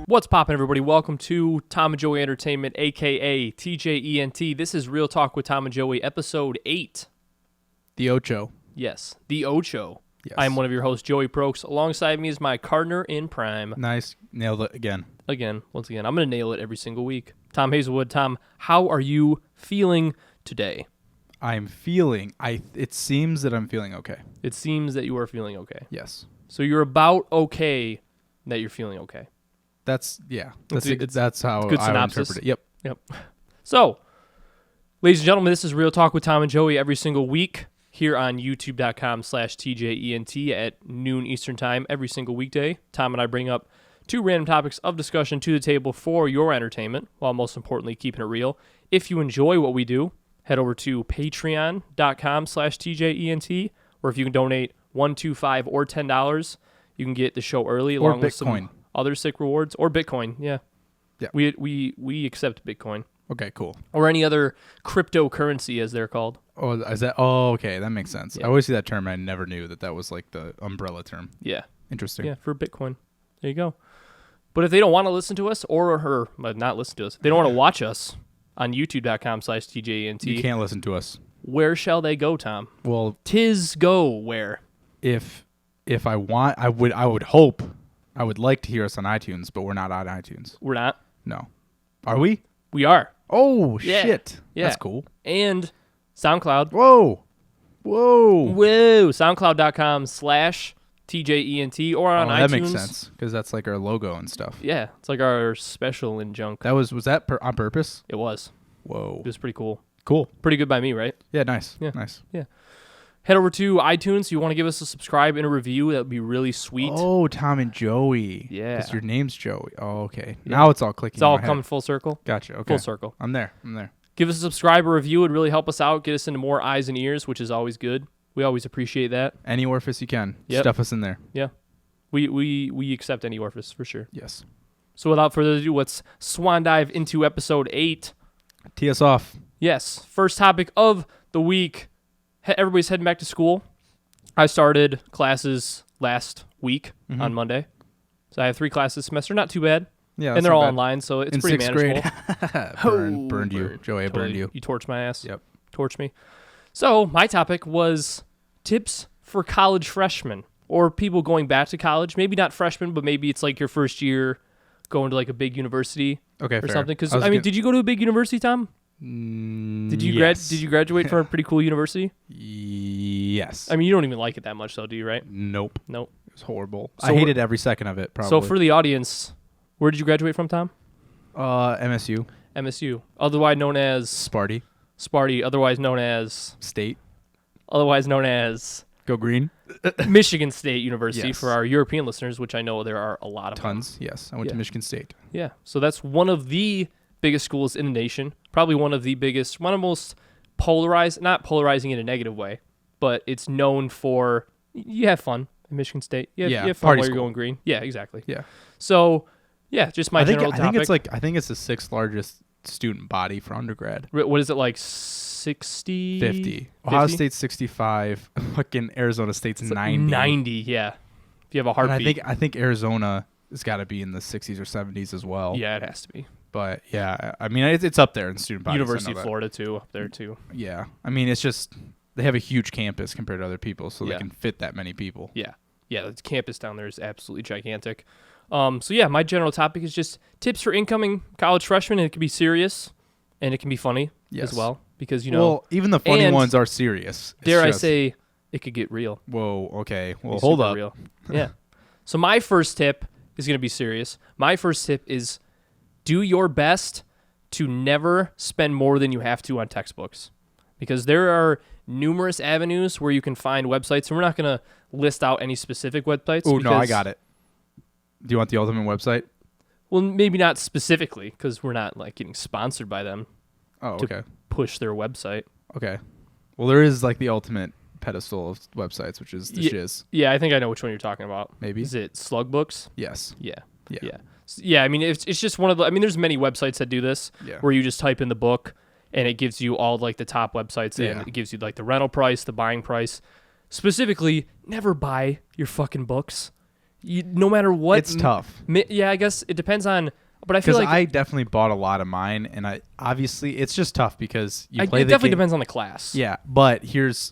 What's poppin', everybody? Welcome to Tom and Joey Entertainment, a.k.a. TJENT. This is Real Talk with Tom and Joey, Episode 8. The Ocho. Yes, the Ocho. Yes. I'm one of your hosts, Joey Prokes. Alongside me is my partner in prime. Nice. Nailed it again. Once again. I'm going to nail it every single week. Tom Hazelwood. Tom, how are you feeling today? It seems that I'm feeling okay. It seems that you are feeling okay. Yes. So you're about okay that you're feeling okay. That's how good I would interpret it. Yep. So, ladies and gentlemen, this is Real Talk with Tom and Joey every single week here on youtube.com/TJENT at noon Eastern Time every single weekday. Tom and I bring up two random topics of discussion to the table for your entertainment, while most importantly keeping it real. If you enjoy what we do, head over to patreon.com/TJENT, or if you can donate $1, $2, $5, or $10, you can get the show early along with some other sick rewards, or Bitcoin. Yeah. We accept Bitcoin. Okay, cool. Or any other cryptocurrency, as they're called. Oh, is that? Oh, okay, that makes sense. Yeah. I always see that term. I never knew that was like the umbrella term. Yeah. Interesting. Yeah, for Bitcoin. There you go. But if they don't want to listen to us, or not listen to us, they don't want to watch us on youtube.com/TJENT. You can't listen to us. Where shall they go, Tom? Well, Tis go where? If I want, I would hope. I would like to hear us on iTunes, but we're not on iTunes. We're not? No. Are we? We are. Oh, Yeah. shit. Yeah. That's cool. And SoundCloud. Whoa. SoundCloud.com/TJENT or on iTunes. That makes sense, because that's like our logo and stuff. Yeah, it's like our special in junk. Was that on purpose? It was. Whoa. It was pretty cool. Cool. Pretty good by me, right? Yeah, nice. Yeah. Nice. Yeah. Head over to iTunes. You want to give us a subscribe and a review. That would be really sweet. Oh, Tom and Joey. Yeah. Because your name's Joey. Oh, okay. Yeah. Now it's all clicking. It's all coming full circle. Gotcha. Okay. Full circle. I'm there. Give us a subscribe or review. It would really help us out. Get us into more eyes and ears, which is always good. We always appreciate that. Any orifice you can. Yep. Stuff us in there. Yeah. We accept any orifice for sure. Yes. So without further ado, let's swan dive into episode 8. Tee us off. Yes. First topic of the week. Everybody's heading back to school. I started classes last week on Monday. So I have 3 classes this semester. Not too bad. Yeah. And they're all online, so it's in pretty 6th manageable. grade. Burned you. Joey, I Totally. burned you. You torched my ass. Yep. Torched me. So my topic was tips for college freshmen or people going back to college. Maybe not freshmen, but maybe it's like your first year going to like a big university Okay, or fair. something. Because did you go to a big university, Tom? Did you graduate from a pretty cool university? Yes. I mean, you don't even like it that much, though, do you? Right? Nope. Nope. It was horrible. So I hated every second of it. Probably. So for the audience, where did you graduate from, Tom? MSU. MSU, otherwise known as Sparty. otherwise known as State. otherwise known as Go Green. Michigan State University. Yes. For our European listeners, which I know there are a lot of Tons. Yes. I went to Michigan State. Yeah. So that's one of the biggest schools in the nation. Probably one of the most polarized, not polarizing in a negative way, but it's known for, you have fun at Michigan State. You have fun while you're going green. Yeah, exactly. Yeah. So, yeah, just my general topic. I think it's the 6th largest student body for undergrad. What is it, like 60? 50. Ohio State's 65. Fucking Arizona State's 90. 90, yeah. If you have a heartbeat. And I think Arizona has got to be in the 60s or 70s as well. Yeah, it has to be. But yeah, I mean, it's up there in student bodies. University of Florida, too, up there, too. Yeah. I mean, it's just, they have a huge campus compared to other people, so Yeah. they can fit that many people. Yeah. Yeah, the campus down there is absolutely gigantic. So yeah, my general topic is just tips for incoming college freshmen, and it can be serious, and it can be funny as well, because, Well, even the funny ones are serious. I say, it could get real. Whoa, okay. Well, hold up. Real. Yeah. So my first tip is going to be serious. My first tip is do your best to never spend more than you have to on textbooks, because there are numerous avenues where you can find websites, and we're not going to list out any specific websites. Oh, no, I got it. Do you want the ultimate website? Well, maybe not specifically, because we're not like getting sponsored by them. Oh, okay. Push their website. Okay. Well, there is like the ultimate pedestal of websites, which is the shiz. Yeah, I think I know which one you're talking about. Maybe. Is it Slugbooks? Yes. Yeah. Yeah. Yeah. Yeah, I mean, it's just one of the... I mean, there's many websites that do this, where you just type in the book, and it gives you all, like, the top websites, and it gives you, like, the rental price, the buying price. Specifically, never buy your fucking books. no matter what. It's tough. Yeah, I guess it depends on. But I feel Because like I definitely bought a lot of mine, and I obviously it's just tough because you play it the definitely game. depends on the class. Yeah, but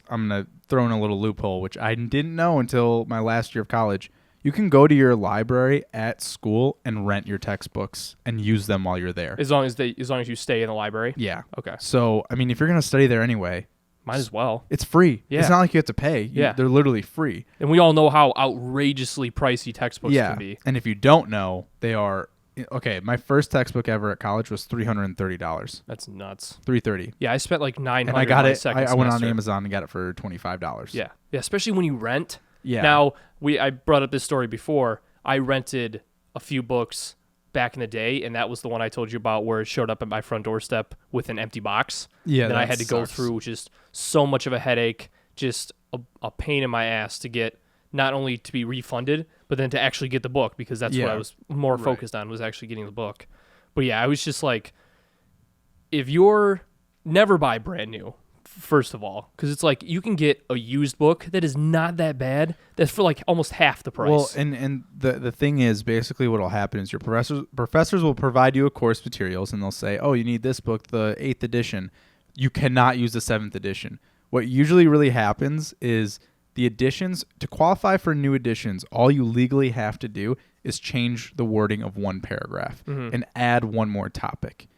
I'm gonna throw in a little loophole, which I didn't know until my last year of college. You can go to your library at school and rent your textbooks and use them while you're there. As long as you stay in the library. Yeah. Okay. So I mean, if you're gonna study there anyway, Might as well. it's free. Yeah. It's not like you have to pay. Yeah. They're literally free. And we all know how outrageously pricey textbooks Yeah. can be. And if you don't know, they are okay. My first textbook ever at college was $330. That's nuts. $330. Yeah, I spent like $900. And I got it. Second I went on semester. Amazon and got it for $25. Yeah, especially when you rent. Yeah. Now I brought up this story before. I rented a few books back in the day, and that was the one I told you about where it showed up at my front doorstep with an empty box. Yeah, Then I that had to go sucks. through just so much of a headache, just a pain in my ass to get not only to be refunded, but then to actually get the book because that's what I was more focused on was actually getting the book. But yeah, I was just like, if you're never buy brand new, first of all, because it's like you can get a used book that is not that bad that's for like almost half the price. Well, and the thing is, basically what will happen is your professors will provide you a course materials, and they'll say, oh, you need this book, the 8th edition. You cannot use the 7th edition. What usually really happens is the editions, to qualify for new editions, all you legally have to do is change the wording of one paragraph and add one more topic.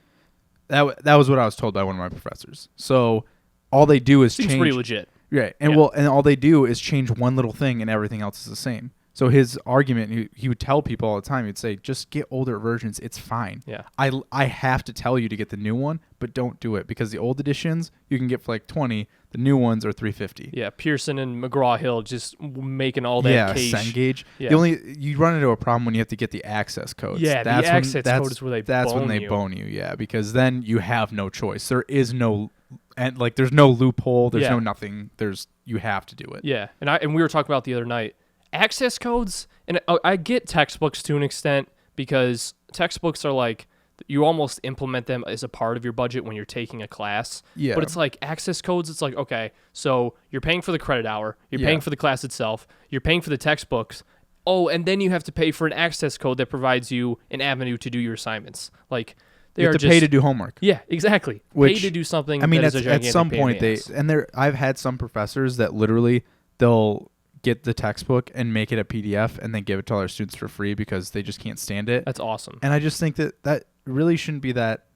That was what I was told by one of my professors. So all they do is Seems change. pretty legit. Right. And Yeah. and all they do is change one little thing and everything else is the same. So his argument, he would tell people all the time, he'd say, just get older versions. It's fine. Yeah. I have to tell you to get the new one, but don't do it because the old editions you can get for like 20. The new ones are $350. Yeah, Pearson and McGraw-Hill just making all that cash. Cengage. Yeah. You run into a problem when you have to get the access codes. Yeah, the access code is where they That's bone when they you. bone you, yeah, because then you have no choice. There is no, and like there's no loophole. There's Yeah. no nothing. You have to do it. Yeah, and we were talking about the other night, access codes, and I get textbooks to an extent because textbooks are like, you almost implement them as a part of your budget when you're taking a class. Yeah. But it's like access codes, it's like, okay, so you're paying for the credit hour, you're Yeah. paying for the class itself, you're paying for the textbooks. Oh, and then you have to pay for an access code that provides you an avenue to do your assignments. Like, they You are have to just, pay to do homework. Yeah, exactly. Which, pay to do something. I mean, that is a at gigantic some pain in point the ass. I've had some professors that literally they'll get the textbook and make it a PDF and then give it to all their students for free because they just can't stand it. That's awesome. And I just think that really shouldn't be that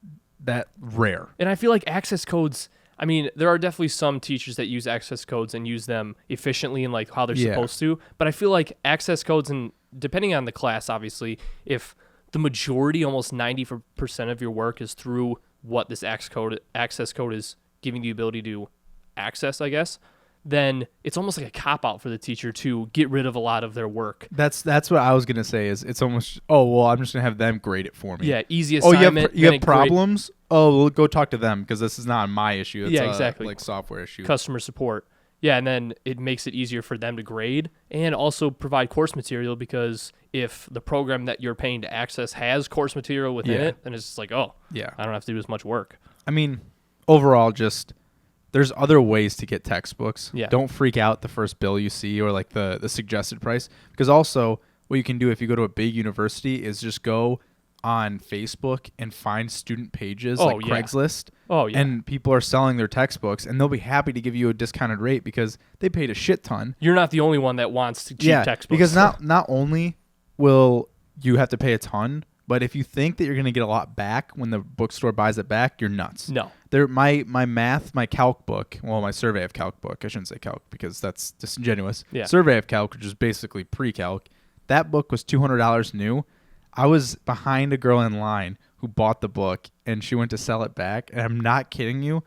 rare. And I feel like access codes, I mean, there are definitely some teachers that use access codes and use them efficiently and like how they're Yeah. supposed to. But I feel like access codes, and depending on the class, obviously, if the majority, almost 90% of your work is through what this access code is giving the ability to access, I guess, then it's almost like a cop-out for the teacher to get rid of a lot of their work. That's what I was gonna say. Is it's almost I'm just gonna have them grade it for me. Yeah, easy Oh, assignment. you then have a grade- problems? Oh, well, go talk to them because this is not my issue. It's Yeah, exactly. like software issue. Customer support. Yeah, and then it makes it easier for them to grade and also provide course material, because if the program that you're paying to access has course material within Yeah. it, then it's just like, oh, Yeah. I don't have to do as much work. I mean, overall, just there's other ways to get textbooks. Yeah. Don't freak out the first bill you see or like the suggested price, because also what you can do if you go to a big university is just go on Facebook and find student pages like yeah. Craigslist. Oh, yeah. And people are selling their textbooks and they'll be happy to give you a discounted rate because they paid a shit ton. You're not the only one that wants to cheap textbooks. Because not only will you have to pay a ton, but if you think that you're going to get a lot back when the bookstore buys it back, you're nuts. No. My calc book, well, my survey of calc book, I shouldn't say calc because that's disingenuous. Yeah. Survey of calc, which is basically pre-calc, that book was $200 new. I was behind a girl in line who bought the book, and she went to sell it back, and I'm not kidding you.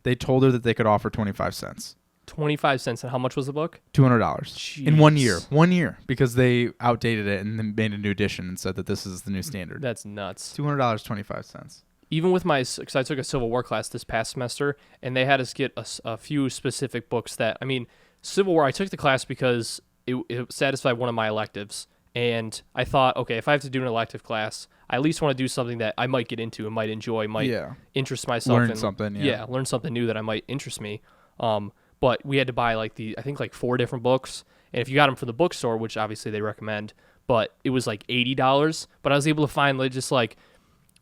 They told her that they could offer 25 cents. 25 cents, and how much was the book? $200 in 1 year. Jeez. 1 year, because they outdated it and then made a new edition and said that this is the new standard. That's nuts. $200, 25 cents. Even with because I took a Civil War class this past semester, and they had us get a few specific books that, I mean, Civil War, I took the class because it satisfied one of my electives. And I thought, okay, if I have to do an elective class, I at least want to do something that I might get into and might enjoy, might interest myself Learn in. something, yeah. Learn something new that I might interest me. But we had to buy I think 4 different books. And if you got them from the bookstore, which obviously they recommend, but it was like $80. But I was able to find like just like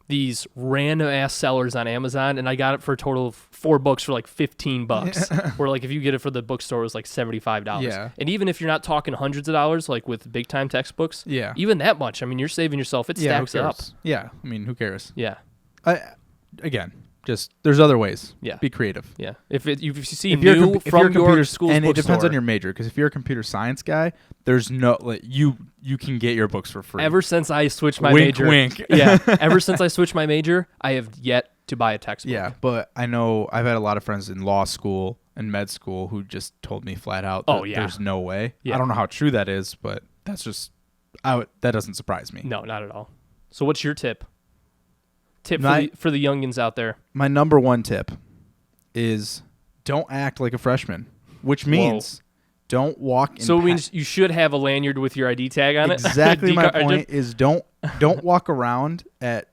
these random ass sellers on Amazon, and I got it for a total of 4 books for like $15. Where like if you get it for the bookstore, it was like $75. Yeah. And even if you're not talking hundreds of dollars, like with big time textbooks, Yeah. even that much, I mean, you're saving yourself. It Yeah, who stacks up. cares? Yeah, I mean, who cares? Yeah. Again, just there's other ways. Yeah. Be creative. Yeah. If you see If you're a new compu- if from you're a your computer- school's and it depends bookstore, on your major, because if you're a computer science guy, there's no like you can get your books for free. ever since I switched my Wink, major, wink. yeah. Ever since I switched my major, I have yet to buy a textbook. Yeah, but I know I've had a lot of friends in law school and med school who just told me flat out that there's no way. Yeah. I don't know how true that is, but that's just that doesn't surprise me. No, not at all. So what's your tip? My- For the youngins out there. My number one tip is don't act like a freshman, which means don't walk in So it means you should have a lanyard with your ID tag on it. Exactly my point is don't walk around at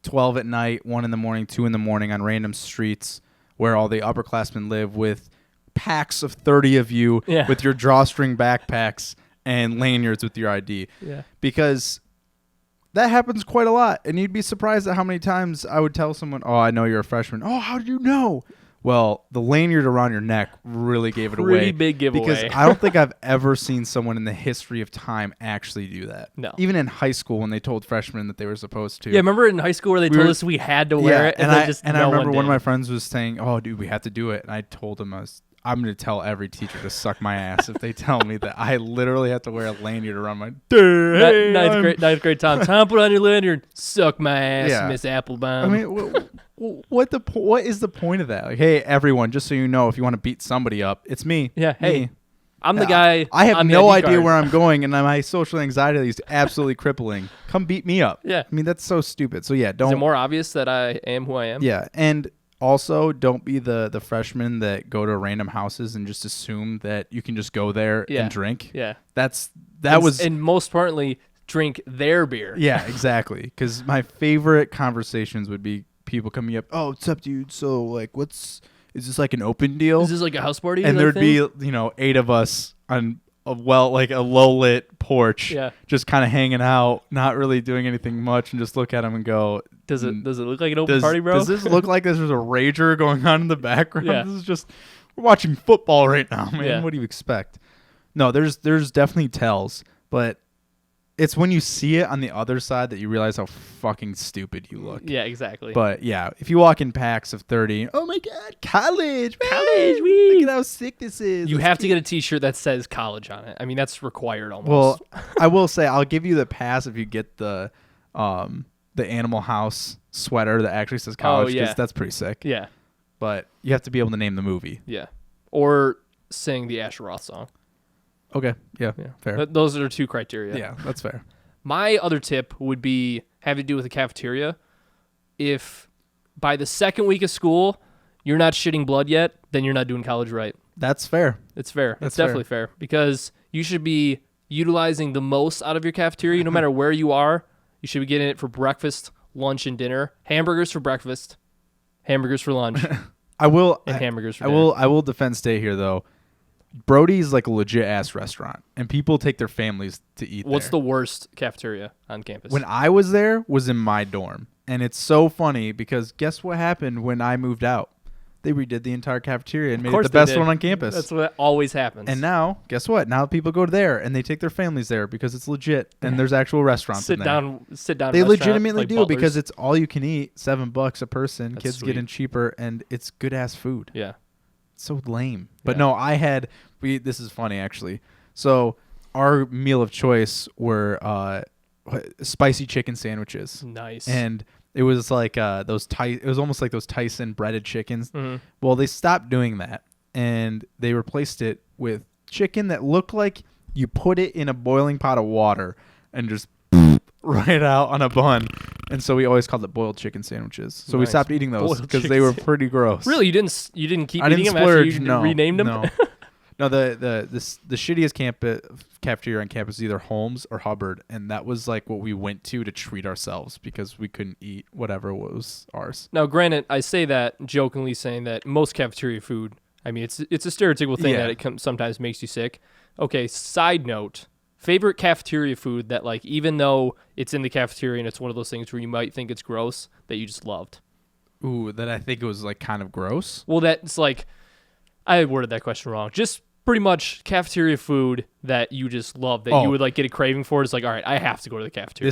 12 at night, 1 in the morning, 2 in the morning on random streets where all the upperclassmen live with packs of 30 of you with your drawstring backpacks and lanyards with your ID. Yeah. Because that happens quite a lot. And you'd be surprised at how many times I would tell someone, "Oh, I know you're a freshman." "Oh, how did you know?" Well, the lanyard around your neck really gave it away. Pretty big giveaway. Because I don't think I've ever seen someone in the history of time actually do that. No. Even in high school when they told freshmen that they were supposed to. Yeah, remember in high school where they told us we had to wear it? And I remember one of my friends was saying, "Oh, dude, we have to do it." And I told him I'm going to tell every teacher to suck my ass if they tell me that I literally have to wear a lanyard around my Ninth grade Tom. Tom, put on your lanyard. Suck my ass, Yeah. Miss Applebaum. I mean, what is the point of that? Like, hey, everyone, just so you know, if you want to beat somebody up, it's me. Yeah, hey, Me. I'm the guy. I have on the no ID idea card. where I'm going, and my social anxiety is absolutely crippling. Come beat me up. Yeah. I mean, that's so stupid. So yeah, Is it don't. more obvious that I am who I am? Yeah, and also don't be the freshmen that go to random houses and just assume that you can just go there and drink. Yeah. And most importantly, drink their beer. Yeah, exactly. Because my favorite conversations would be people coming up. "Oh, what's up, dude? So like, is this like an open deal?" Is this like a house party? And there'd be 8 of us on a low lit porch, just kind of hanging out, not really doing anything much, and just look at them and go, Does it look like an open party, bro? Does this look like there's a rager going on in the background? Yeah. This is just we're watching football right now, man. Yeah. What do you expect? No, there's definitely tells, but it's when you see it on the other side that you realize how fucking stupid you look. Yeah, exactly. But yeah, if you walk in packs of 30, oh my god, college, man. College, wee. Look at how sick this is. You have to get a T-shirt that says college on it. I mean, that's required almost. Well, I will say I'll give you the pass if you get the Animal House sweater that actually says college, because that's pretty sick. Yeah. But you have to be able to name the movie. Yeah. Or sing the Asher Roth song. Okay. Yeah. Fair. Those are 2 criteria. Yeah, that's fair. My other tip would be have to do with the cafeteria. If by the second week of school you're not shitting blood yet, then you're not doing college right. That's fair. It's fair. That's it's definitely fair because you should be utilizing the most out of your cafeteria no matter where you are. You should be getting it for breakfast, lunch, and dinner. Hamburgers for breakfast, hamburgers for lunch, hamburgers for dinner. I will defend Stay here though. Brody's like a legit ass restaurant, and people take their families to eat. What's there. the worst cafeteria on campus? When I was there, was in my dorm, and it's so funny because guess what happened when I moved out? They redid the entire cafeteria and made it the best one on campus. That's what always happens. And now, guess what? Now people go there and they take their families there because it's legit and there's actual restaurants in there. Sit down. They restaurant, legitimately like do Butlers. because it's all you can eat, $7 a person. That's Kids sweet. get in cheaper and it's good ass food. Yeah. So lame. But Yeah. no, this is funny actually. So our meal of choice were spicy chicken sandwiches. Nice. And it was like it was almost like those Tyson breaded chickens. Mm-hmm. Well, they stopped doing that and they replaced it with chicken that looked like you put it in a boiling pot of water and just right out on a bun. And so we always called it boiled chicken sandwiches. So we Nice. stopped eating those Boiled because chicken they were sandwich. pretty gross. Really, you didn't keep I eating didn't them splurge. after you No, renamed them? No, no. The shittiest cafeteria on campus is either Holmes or Hubbard, and that was like what we went to treat ourselves because we couldn't eat whatever was ours. Now, granted, I say that jokingly, saying that most cafeteria food. I mean, it's a stereotypical thing Yeah. that it sometimes makes you sick. Okay. Side note, favorite cafeteria food that, like, even though it's in the cafeteria and it's one of those things where you might think it's gross, that you just loved. Ooh, that I think it was like kind of gross. Well, that's like, I worded that question wrong. Just pretty much cafeteria food that you just love, that you would like get a craving for. It's like, all right, I have to go to the cafeteria.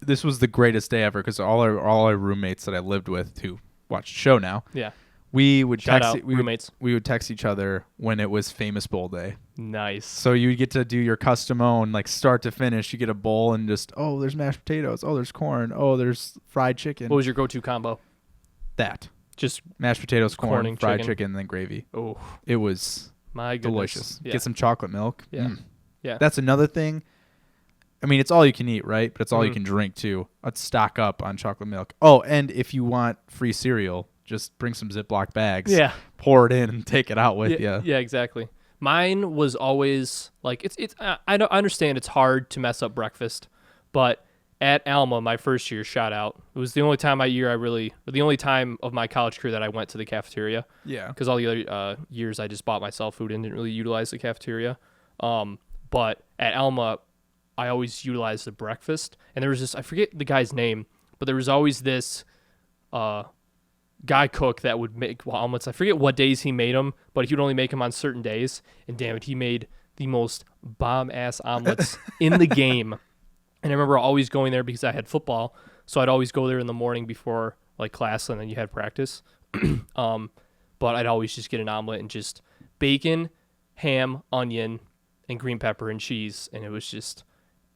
This was the greatest day ever because all our roommates that I lived with who watch the show now. Yeah. We would roommates. We would text each other when it was Famous Bowl day. Nice. So you would get to do your custom own, like start to finish. You get a bowl and just, oh, there's mashed potatoes. Oh, there's corn. Oh, there's fried chicken. What was your go-to combo? That. Just mashed potatoes, corn, fried chicken, and then gravy. Oh. It was my goodness. Delicious. Yeah. Get some chocolate milk. Yeah. Yeah. That's another thing. I mean, it's all you can eat, right? But it's all you can drink, too. Let's stock up on chocolate milk. Oh, and if you want free cereal, just bring some Ziploc bags. Yeah. Pour it in and take it out with you. Yeah, exactly. Mine was always, like, I understand it's hard to mess up breakfast, but at Alma, my first year, shout out, it was the only time the only time of my college career that I went to the cafeteria. Yeah. Because all the other years I just bought myself food and didn't really utilize the cafeteria. But at Alma, I always utilized the breakfast. And there was this, I forget the guy's name, but there was always this guy cook that would make omelets. I forget what days he made them, but he would only make them on certain days. And damn it, he made the most bomb-ass omelets in the game. And I remember always going there because I had football, so I'd always go there in the morning before like class, and then you had practice. But I'd always just get an omelet and just bacon, ham, onion, and green pepper and cheese, and it was just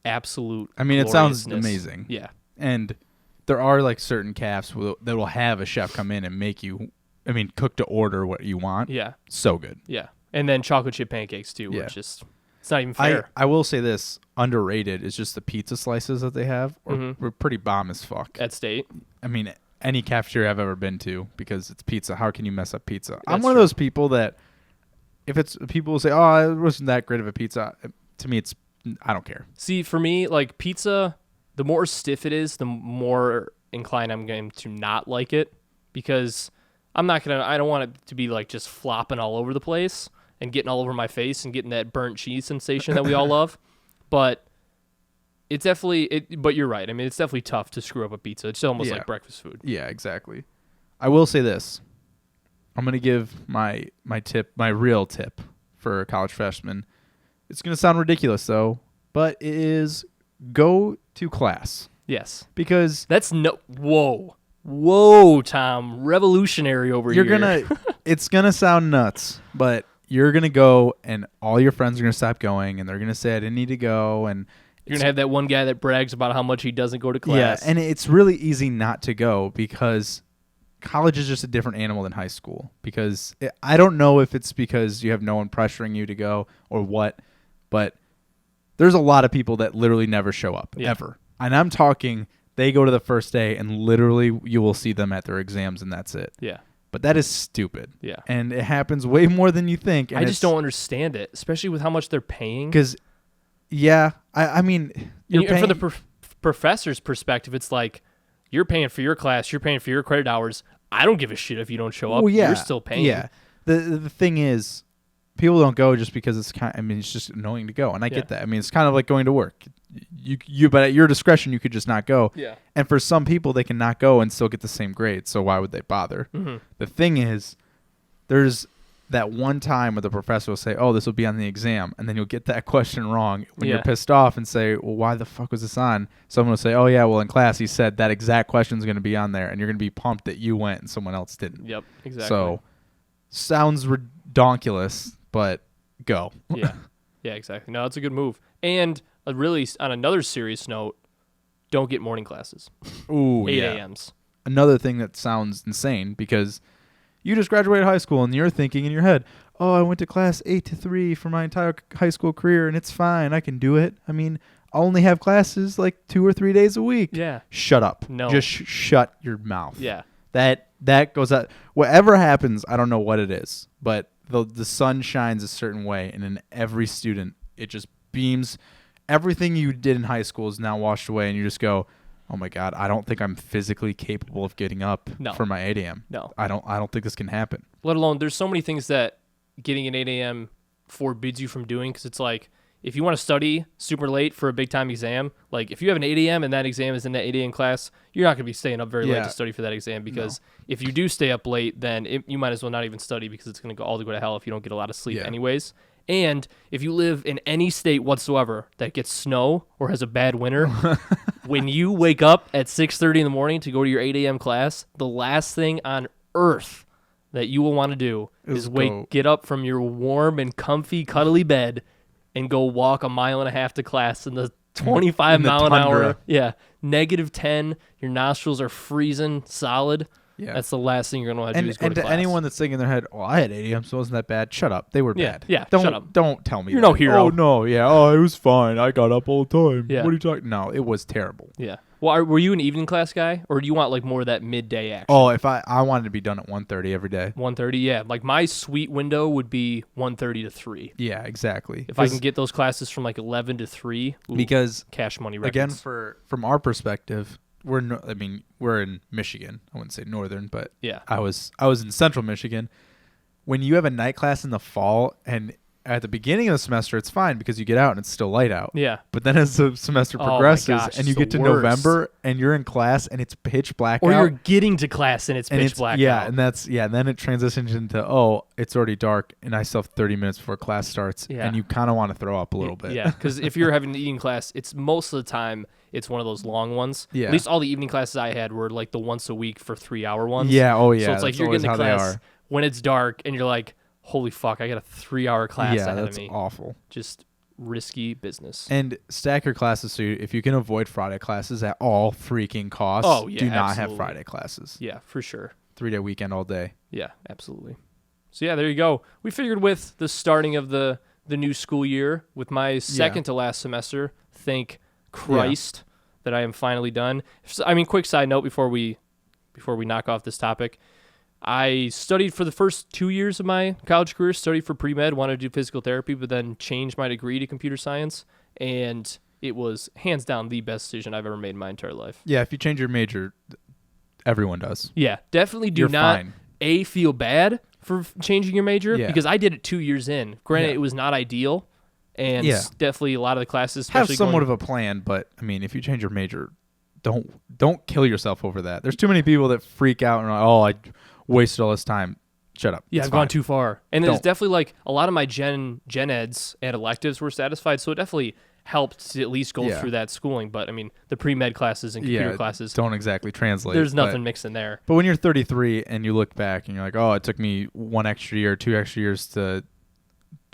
absolute. I mean, it sounds amazing. Yeah, and there are like certain cafes that will have a chef come in and make you, I mean, cook to order what you want. Yeah, so good. Yeah, and then chocolate chip pancakes too, which just. It's not even fair. I will say this, underrated is just the pizza slices that they have are pretty bomb as fuck. At State? I mean, any cafeteria I've ever been to, because it's pizza. How can you mess up pizza? I'm one of those people that if it's people will say, oh, it wasn't that great of a pizza. To me, I don't care. See, for me, like pizza, the more stiff it is, the more inclined I'm going to not like it, because I don't want it to be like just flopping all over the place and getting all over my face and getting that burnt cheese sensation that we all love. But it's definitely, but you're right. I mean, it's definitely tough to screw up a pizza. It's almost like breakfast food. Yeah, exactly. I will say this. I'm going to give my real tip for a college freshman. It's going to sound ridiculous, though, but it is go to class. Yes. Because that's whoa, Tom. Revolutionary over here. It's going to sound nuts, but you're going to go and all your friends are going to stop going and they're going to say, I didn't need to go. And you're going to have that one guy that brags about how much he doesn't go to class. Yeah, and it's really easy not to go because college is just a different animal than high school. Because I don't know if it's because you have no one pressuring you to go or what, but there's a lot of people that literally never show up, ever. And I'm talking, they go to the first day and literally you will see them at their exams and that's it. Yeah. But that is stupid. Yeah. And it happens way more than you think. And I just don't understand it, especially with how much they're paying. Because, I mean, you're paying. From the professor's perspective, it's like, you're paying for your class, you're paying for your credit hours. I don't give a shit if you don't show up. You're still paying. Yeah. The thing is, people don't go just because it's it's just annoying to go. And I get that. I mean, it's kind of like going to work. But at your discretion, you could just not go. Yeah. And for some people, they can not go and still get the same grade. So why would they bother? Mm-hmm. The thing is, there's that one time where the professor will say, oh, this will be on the exam. And then you'll get that question wrong when you're pissed off and say, well, why the fuck was this on? Someone will say, oh, yeah, well, in class, he said that exact question is going to be on there. And you're going to be pumped that you went and someone else didn't. Yep, exactly. So, sounds redonkulous, but go. Yeah, exactly. No, it's a good move. And really, on another serious note, don't get morning classes. Ooh, 8 a.m.s. Another thing that sounds insane because you just graduated high school and you're thinking in your head, oh, I went to class 8 to 3 for my entire high school career and it's fine. I can do it. I mean, I'll only have classes like 2 or 3 days a week. Yeah. Shut up. No. Just shut your mouth. Yeah. That goes out. Whatever happens, I don't know what it is, but the sun shines a certain way, and in every student, it just beams. Everything you did in high school is now washed away, and you just go, oh my God, I don't think I'm physically capable of getting up for my 8 a.m. No. I don't think this can happen. Let alone, there's so many things that getting an 8 a.m. forbids you from doing, because it's like, if you want to study super late for a big time exam, like if you have an 8 a.m. and that exam is in that 8 a.m. class, you're not going to be staying up very late to study for that exam, because if you do stay up late, then you might as well not even study, because it's going to go to hell if you don't get a lot of sleep anyways. And if you live in any state whatsoever that gets snow or has a bad winter, when you wake up at 6:30 in the morning to go to your 8 a.m. class, the last thing on earth that you will want to do is get up from your warm and comfy, cuddly bed and go walk 1.5 miles to class in the 25 mile an hour. Yeah. -10. Your nostrils are freezing solid. Yeah. That's the last thing you're going to want to do is go to class. And to anyone that's thinking in their head, I had 8 a.m., so it wasn't that bad. Shut up. They were bad. Yeah, shut up. Don't tell me you're that. No hero. Oh, no. Yeah. Oh, it was fine. I got up all the time. Yeah. What are you talking? No, it was terrible. Yeah. Well, were you an evening class guy, or do you want like more of that midday action? Oh, if I wanted to be done at 1:30 every day. 1:30, yeah. Like my sweet window would be 1:30 to 3. Yeah, exactly. If I can get those classes from like 11 to 3, because cash money records. Again, from our perspective, we're in Michigan. I wouldn't say northern, but yeah, I was in central Michigan. When you have a night class in the fall, and at the beginning of the semester, it's fine because you get out and it's still light out. Yeah. But then as the semester progresses and you get to November and you're in class and it's pitch black or out. Or you're getting to class and it's pitch black out. And then it transitions into, it's already dark and I still have 30 minutes before class starts. Yeah. And you kind of want to throw up a little bit. Yeah, because if you're having an evening class, it's most of the time it's one of those long ones. Yeah. At least all the evening classes I had were like the once a week for 3-hour ones. Yeah, oh yeah. So it's like you're getting to class when it's dark and you're like, holy fuck, I got a 3-hour class ahead of me. Yeah, that's awful. Just risky business. And stack your classes so if you can avoid Friday classes at all freaking costs, do not have Friday classes. Yeah, for sure. 3-day weekend all day. Yeah, absolutely. So yeah, there you go. We figured with the starting of the new school year, with my second to last semester, thank Christ that I am finally done. I mean, quick side note before we knock off this topic. I studied for the first 2 years of my college career, studied for pre-med, wanted to do physical therapy, but then changed my degree to computer science, and it was hands down the best decision I've ever made in my entire life. Yeah, if you change your major, everyone does. Yeah, definitely do not feel bad for changing your major, because I did it 2 years in. Granted, it was not ideal, and definitely a lot of the classes have somewhat of a plan, but I mean, if you change your major, don't kill yourself over that. There's too many people that freak out and are like, I wasted all this time. Shut up. Yeah, I've gone too far. And it's definitely like a lot of my gen eds and electives were satisfied, so it definitely helped to at least go through that schooling. But I mean, the pre-med classes and computer classes don't exactly translate. There's nothing mixed in there. But when you're 33 and you look back and you're like, it took me 1 extra year, 2 extra years to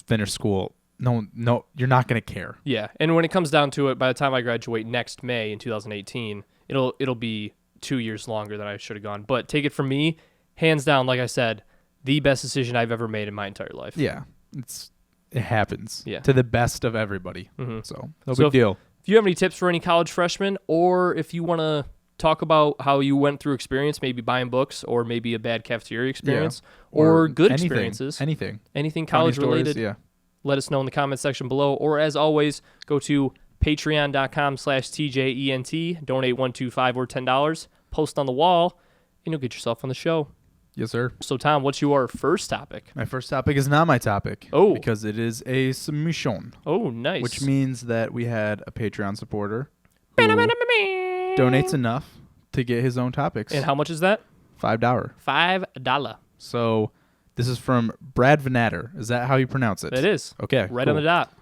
finish school. No, you're not going to care. Yeah, and when it comes down to it, by the time I graduate next May in 2018, it'll be 2 years longer than I should have gone. But take it from me, hands down, like I said, the best decision I've ever made in my entire life. Yeah, it happens to the best of everybody. Mm-hmm. So no big deal. If you have any tips for any college freshmen, or if you want to talk about how you went through experience, maybe buying books, or maybe a bad cafeteria experience, or good experiences, anything college related, let us know in the comment section below. Or as always, go to patreon.com/TJENT, donate $1, $2, $5, or $10, post on the wall, and you'll get yourself on the show. Yes, sir. So, Tom, what's your first topic? My first topic is not my topic. Oh. Because it is a submission. Oh, nice. Which means that we had a Patreon supporter who donates enough to get his own topics. And how much is that? $5. $5. So, this is from Brad Venator. Is that how you pronounce it? It is. Okay. Right on the dot.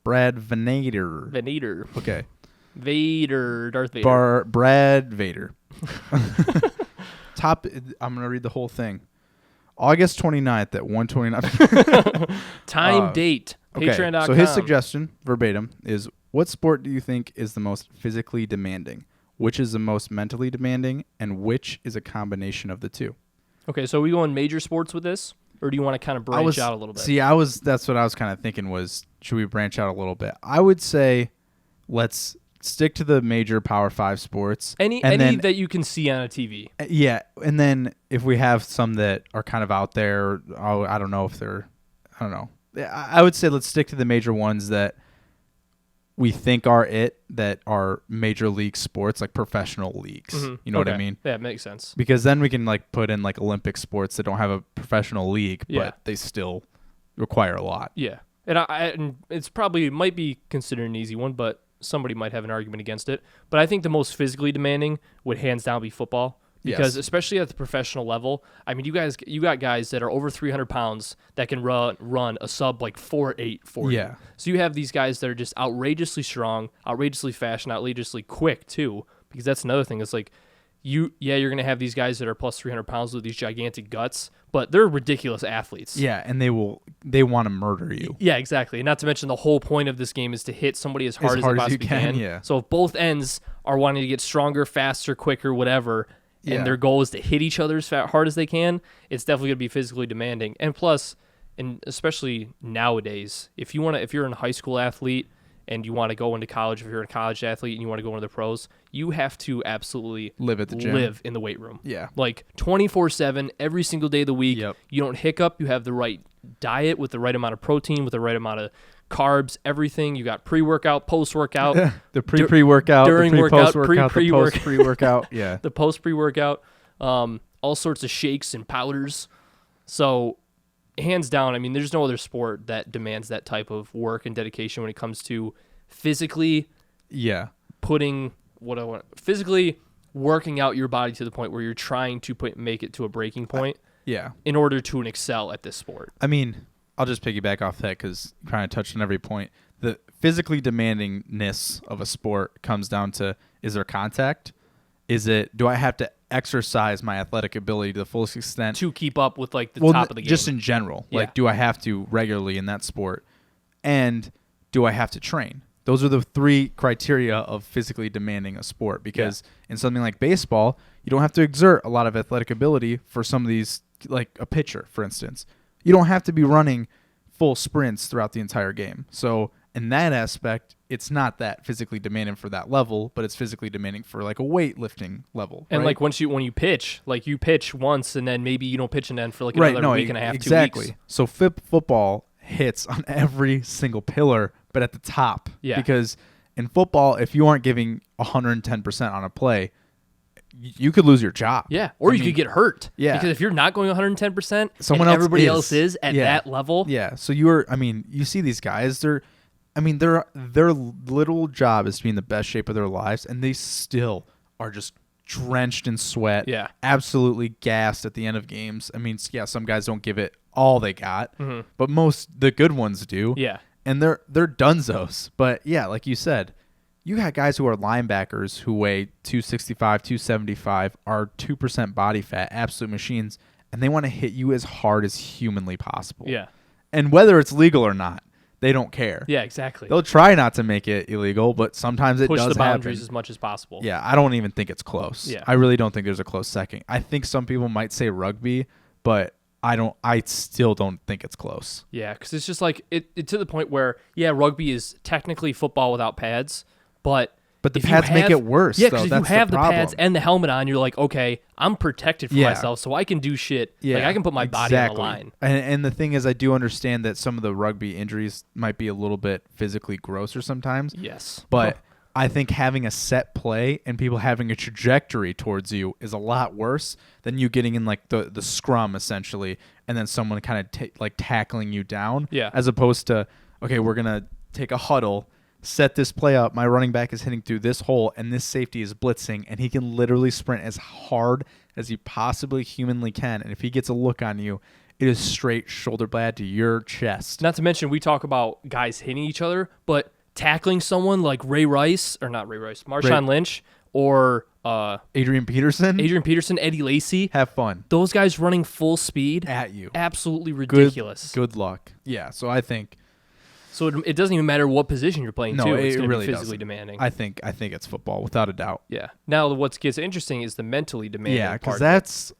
Brad Venator. Okay. Vader. Darth Vader. Brad Vader. I'm going to read the whole thing. August 29th at 1:29. Time, date. Okay. Patreon.com. So his suggestion, verbatim, is what sport do you think is the most physically demanding? Which is the most mentally demanding? And which is a combination of the two? Okay, so are we going major sports with this? Or do you want to kind of branch out a little bit? See, that's what I was kind of thinking was, should we branch out a little bit? I would say let's stick to the major Power 5 sports. Any that you can see on a TV. Yeah, and then if we have some that are kind of out there, I don't know. I would say let's stick to the major ones that we think that are major league sports, like professional leagues. Mm-hmm. You know what I mean? Yeah, it makes sense. Because then we can put in Olympic sports that don't have a professional league, but they still require a lot. Yeah. And it's probably might be considered an easy one, but somebody might have an argument against it. But I think the most physically demanding would hands down be football. Because especially at the professional level, I mean, you got guys that are over 300 pounds that can run a sub like 4.8 for you. So you have these guys that are just outrageously strong, outrageously fast, and outrageously quick too. Because that's another thing. It's like you're gonna have these guys that are plus 300 pounds with these gigantic guts, but they're ridiculous athletes. Yeah, and they want to murder you. Yeah, exactly. And not to mention the whole point of this game is to hit somebody as hard as you possibly can. Yeah. So if both ends are wanting to get stronger, faster, quicker, whatever. And their goal is to hit each other as hard as they can, it's definitely going to be physically demanding. And plus, and especially nowadays, if you're a high school athlete and you want to go into college, if you're a college athlete and you want to go into the pros, you have to absolutely live at the gym, live in the weight room. Yeah. Like 24/7, every single day of the week. Yep. You don't hiccup. You have the right diet with the right amount of protein, with the right amount of carbs, everything. You got pre-workout, post-workout. The pre-workout, during the workout, post-workout, the post-pre-workout. Yeah. The post-pre-workout, all sorts of shakes and powders. So hands down, I mean, there's no other sport that demands that type of work and dedication when it comes to physically physically working out your body to the point where you're trying to make it to a breaking point in order to excel at this sport. I mean, I'll just piggyback off that because you kind of touched on every point. The physically demandingness of a sport comes down to, is there contact? Do I have to exercise my athletic ability to the fullest extent? To keep up with like the top of the game. Just in general. Yeah. Like, do I have to regularly in that sport? And do I have to train? Those are the three criteria of physically demanding a sport, because in something like baseball, you don't have to exert a lot of athletic ability for some of these, like a pitcher, for instance. You don't have to be running full sprints throughout the entire game. So in that aspect, it's not that physically demanding for that level, but it's physically demanding for like a weightlifting level. And right? like when you pitch, like you pitch once and then maybe you don't pitch again for like another week and a half, exactly. 2 weeks. So football hits on every single pillar, but at the top. Yeah. Because in football, if you aren't giving 110% on a play, you could lose your job. Yeah, or you could get hurt. Yeah. Because if you're not going 110%, someone and else everybody else is at that level. Yeah. So you see these guys, their little job is to be in the best shape of their lives, and they still are just drenched in sweat. Yeah. Absolutely gassed at the end of games. I mean, yeah, some guys don't give it all they got, but the good ones do. Yeah. And they're dunzos. But yeah, like you said, you got guys who are linebackers who weigh 265, 275, are 2% body fat, absolute machines, and they want to hit you as hard as humanly possible. Yeah. And whether it's legal or not, they don't care. Yeah, exactly. They'll try not to make it illegal, but sometimes it push does the boundaries happen. as much as possible. Yeah, I don't even think it's close. Yeah. I really don't think there's a close second. I think some people might say rugby, but I still don't think it's close. Yeah, because it's just like it to the point where, rugby is technically football without pads, but the pads make it worse. Yeah, because if you have the problem. pads and the helmet on, you're like, okay, I'm protected for myself, so I can do shit. Yeah, like I can put my body on the line. And the thing is, I do understand that some of the rugby injuries might be a little bit physically grosser sometimes. Yes. But I think having a set play and people having a trajectory towards you is a lot worse than you getting in like the scrum essentially, and then someone kind of tackling you down. Yeah. As opposed to, okay, we're gonna take a huddle, set this play up. My running back is hitting through this hole, and this safety is blitzing, and he can literally sprint as hard as he possibly humanly can. And if he gets a look on you, it is straight shoulder blade to your chest. Not to mention, we talk about guys hitting each other, but tackling someone like Marshawn Lynch, or Adrian Peterson, Eddie Lacy. Have fun. Those guys running full speed at you. Absolutely ridiculous. Good luck. Yeah, so I think... So it doesn't even matter what position you're playing, too. It's going to really be physically doesn't. demanding. I think it's football, without a doubt. Yeah. Now, what gets interesting is the mentally demanding part. Yeah, because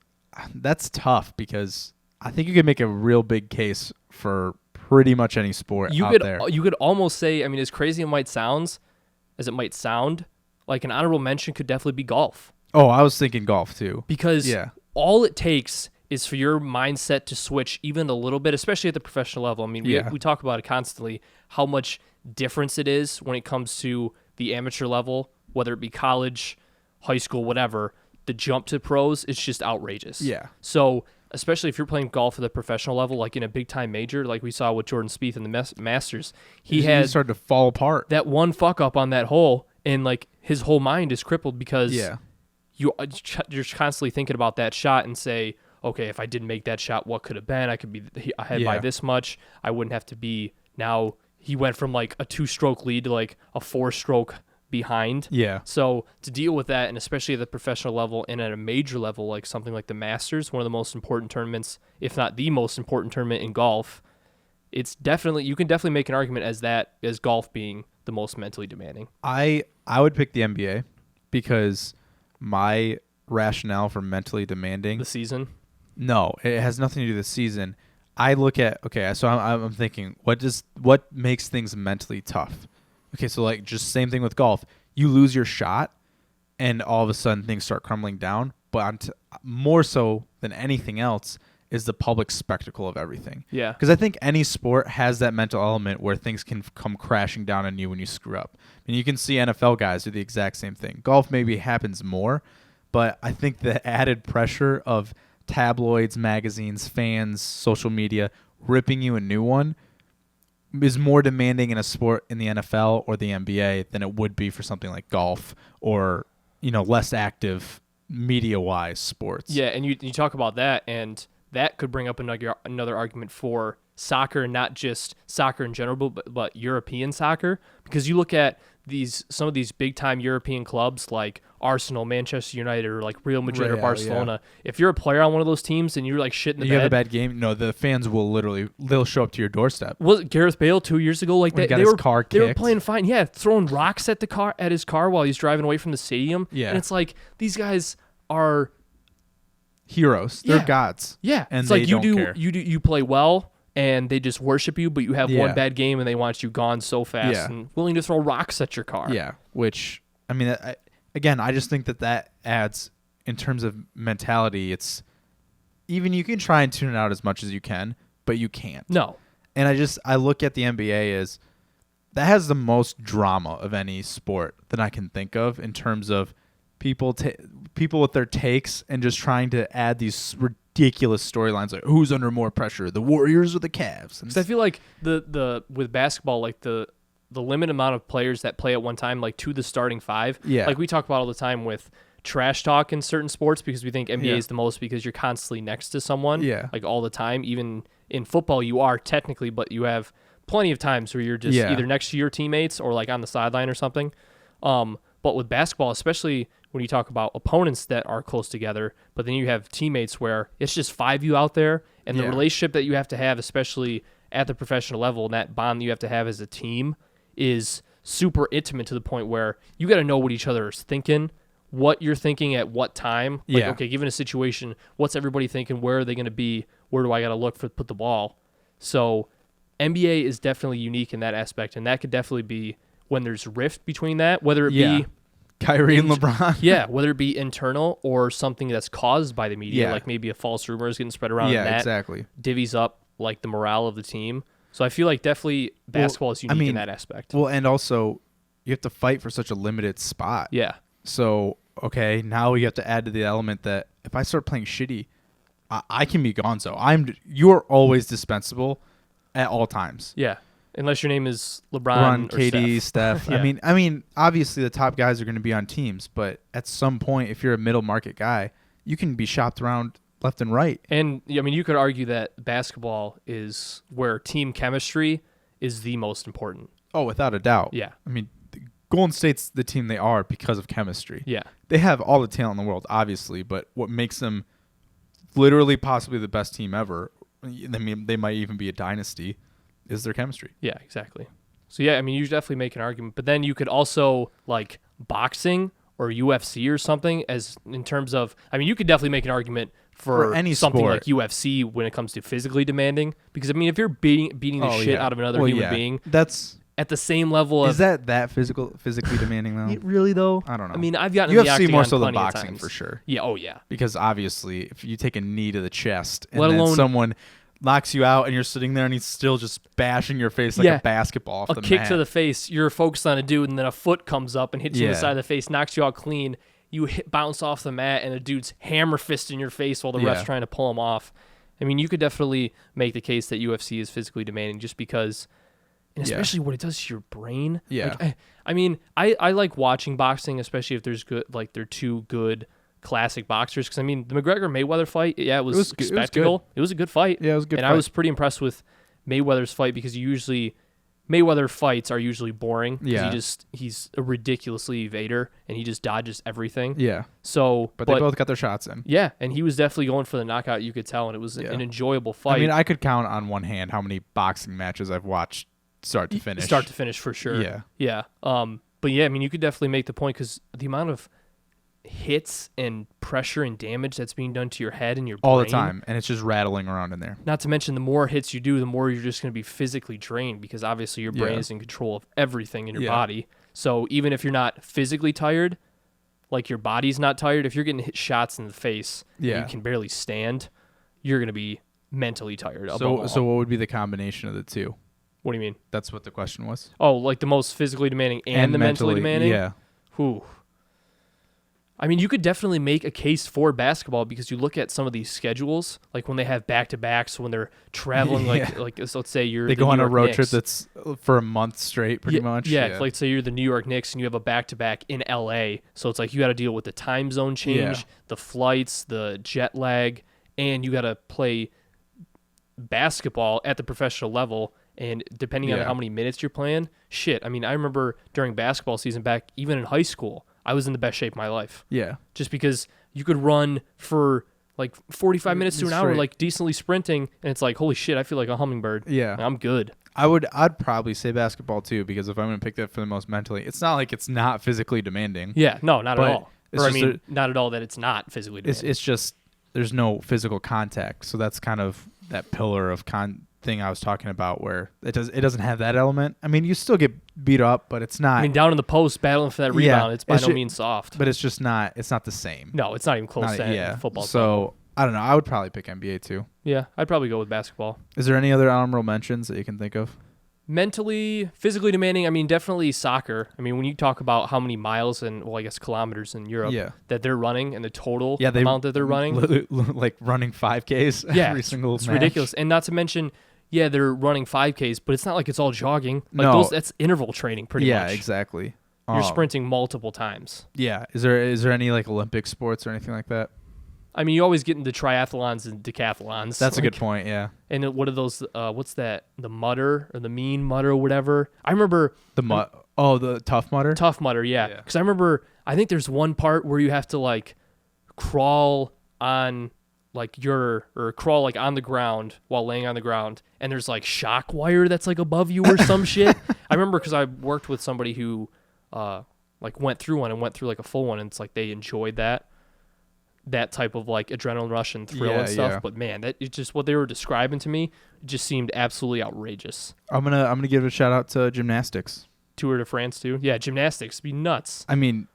that's tough, because I think you could make a real big case for pretty much any sport out there. You could almost say, I mean, as crazy as it might sound, like an honorable mention could definitely be golf. Oh, I was thinking golf, too. Because all it takes is for your mindset to switch even a little bit, especially at the professional level. I mean, we talk about it constantly, how much difference it is when it comes to the amateur level, whether it be college, high school, whatever. The jump to pros is just outrageous. Yeah. So especially if you're playing golf at the professional level, like in a big time major, like we saw with Jordan Spieth in the Masters, he started to fall apart. That one fuck up on that hole, and like his whole mind is crippled because you're constantly thinking about that shot and say, okay, if I didn't make that shot, what could have been? I could be ahead by this much. I wouldn't have to be now. He went from like a 2-stroke lead to like a 4-stroke behind. Yeah. So to deal with that, and especially at the professional level and at a major level, like something like the Masters, one of the most important tournaments, if not the most important tournament in golf, you can definitely make an argument as golf being the most mentally demanding. I would pick the NBA because my rationale for mentally demanding the season. No, it has nothing to do with the season. I look at so I'm thinking what makes things mentally tough. Okay, so like just same thing with golf. You lose your shot, and all of a sudden things start crumbling down. But more so than anything else is the public spectacle of everything. Yeah. Because I think any sport has that mental element where things can come crashing down on you when you screw up. And you can see NFL guys do the exact same thing. Golf maybe happens more, but I think the added pressure of tabloids, magazines, fans, social media ripping you a new one is more demanding in a sport in the NFL or the NBA than it would be for something like golf or, less active media-wise sports. Yeah, and you talk about that, and that could bring up another argument for soccer, not just soccer in general, but European soccer, because you look at some of these big-time European clubs like Arsenal, Manchester United, or like Real Madrid or Barcelona. Yeah. If you're a player on one of those teams and you're like shit in the bed, you have a bad game. No, the fans will they'll show up to your doorstep. Was Gareth Bale 2 years ago like that? They were playing fine. Yeah, throwing rocks at his car while he's driving away from the stadium. Yeah, and it's like these guys are heroes. They're gods. Yeah, and it's they like don't care. You play well, and they just worship you, but you have one bad game, and they want you gone so fast and willing to throw rocks at your car. Yeah, which, I mean, I just think that adds, in terms of mentality, it's, even you can try and tune it out as much as you can, but you can't. No. And I look at the NBA as, that has the most drama of any sport that I can think of in terms of people with their takes and just trying to add these ridiculous storylines like who's under more pressure, the Warriors or the Cavs. Because I feel like the with basketball, like the limited amount of players that play at one time, like to the starting five. Yeah. Like we talk about all the time with trash talk in certain sports because we think NBA is the most because you're constantly next to someone. Yeah. Like all the time. Even in football, you are technically, but you have plenty of times where you're just either next to your teammates or like on the sideline or something. But with basketball, especially when you talk about opponents that are close together, but then you have teammates where it's just 5 of you out there, and the relationship that you have to have, especially at the professional level, and that bond that you have to have as a team is super intimate to the point where you got to know what each other is thinking, what you're thinking at what time. Like, okay, given a situation, what's everybody thinking? Where are they going to be? Where do I got to look for put the ball? So NBA is definitely unique in that aspect, and that could definitely be when there's rift between that, whether it be Kyrie and LeBron. Whether it be internal or something that's caused by the media, like maybe a false rumor is getting spread around. Yeah, and that exactly. Divvies up like the morale of the team. So I feel like definitely basketball is unique in that aspect. Well, and also you have to fight for such a limited spot. Yeah. So, okay, now you have to add to the element that if I start playing shitty, I can be gonzo. You're always dispensable at all times. Yeah. Unless your name is LeBron or KD, Steph. I mean, obviously the top guys are going to be on teams, but at some point, if you're a middle market guy, you can be shopped around left and right. And I mean, you could argue that basketball is where team chemistry is the most important. Oh, without a doubt. Yeah. I mean, Golden State's the team they are because of chemistry. Yeah. They have all the talent in the world, obviously, but what makes them literally possibly the best team ever, I mean, they might even be a dynasty, is their chemistry. Yeah, exactly. So, yeah, I mean, you definitely make an argument. But then you could also, like, boxing or UFC or something as in terms of, I mean, you could definitely make an argument for any something sport. like UFC when it comes to physically demanding. Because, I mean, if you're beating the shit out of another human being, that's at the same level of... Is that physically demanding, though? Really, though? I don't know. I mean, I've gotten in the UFC octagon more so than plenty of boxing, times. for sure. Yeah, oh, yeah. Because, obviously, if you take a knee to the chest and Let then alone someone knocks you out and you're sitting there and he's still just bashing your face like a basketball off the mat. A kick to the face, you're focused on a dude, and then a foot comes up and hits you in the side of the face, knocks you out clean. you bounce off the mat and a dude's hammer fist in your face while the ref's trying to pull him off. I mean, you could definitely make the case that UFC is physically demanding just because, and especially what it does to your brain. Yeah. Like, I mean, I like watching boxing, especially if there's good, like they're two good classic boxers. Because I mean, the McGregor-Mayweather fight, it was a spectacle. It was a good fight. Yeah, it was a good and fight. I was pretty impressed with Mayweather's fight because Mayweather fights are usually boring. Yeah. He's a ridiculously evader and he just dodges everything. Yeah. So, but they both got their shots in. Yeah, and he was definitely going for the knockout, you could tell, and it was an enjoyable fight. I mean, I could count on one hand how many boxing matches I've watched start to finish. Start to finish for sure. Yeah. Yeah. But yeah, I mean, you could definitely make the point because the amount of hits and pressure and damage that's being done to your head and your brain all the time, and it's just rattling around in there. Not to mention, the more hits you do, the more you're just going to be physically drained because obviously your brain is in control of everything in your body. So even if you're not physically tired, like your body's not tired, if you're getting hit shots in the face and you can barely stand, you're going to be mentally tired. So what would be the combination of the two? What do you mean? That's what the question was. Oh, like the most physically demanding and the mentally demanding? Yeah. Whew. I mean, you could definitely make a case for basketball because you look at some of these schedules, like when they have back-to-backs, when they're traveling, like so let's say you're they go on a road trip Knicks. that's for a month straight, pretty much. Yeah, like say you're the New York Knicks and you have a back-to-back in LA, so it's like you got to deal with the time zone change, the flights, the jet lag, and you got to play basketball at the professional level. And depending on how many minutes you're playing, shit. I mean, I remember during basketball season back, even in high school, I was in the best shape of my life. Yeah. Just because you could run for like 45 minutes to an hour, like decently sprinting, and it's like, holy shit, I feel like a hummingbird. Yeah. I'm good. I'd probably say basketball too, because if I'm going to pick that for the most mentally, it's not like it's not physically demanding. Yeah, no, not at all. Or I mean, not at all that it's not physically demanding. It's just there's no physical contact, so that's kind of that pillar of thing I was talking about where it doesn't have that element. I mean, you still get beat up, but it's not. I mean, down in the post battling for that rebound, it's by no means soft. But it's just not. It's not the same. No, it's not even close to football. So I don't know. I would probably pick NBA too. Yeah, I'd probably go with basketball. Is there any other honorable mentions that you can think of? Mentally, physically demanding, I mean, definitely soccer. I mean, when you talk about how many miles and, well, I guess kilometers in Europe that they're running and the total amount that they're running. Like running 5Ks every single match. It's ridiculous. And not to mention, they're running 5Ks, but it's not like it's all jogging. Like that's interval training pretty much. Yeah, exactly. You're sprinting multiple times. Yeah. Is there any like Olympic sports or anything like that? I mean, you always get into triathlons and decathlons. That's a good point, yeah. And what are those, what's that, the mutter or the mean mutter or whatever? I remember. The Tough Mudder? Tough Mudder, yeah. Because I remember, I think there's one part where you have to like crawl on crawl like on the ground while laying on the ground. And there's like shock wire that's like above you or some shit. I remember because I worked with somebody who like went through one and went through like a full one. And it's like they enjoyed that type of like adrenaline rush and thrill and stuff. Yeah. But man, that it's just what they were describing to me just seemed absolutely outrageous. I'm gonna give a shout out to gymnastics. Tour de France too. Yeah, gymnastics be nuts. I mean,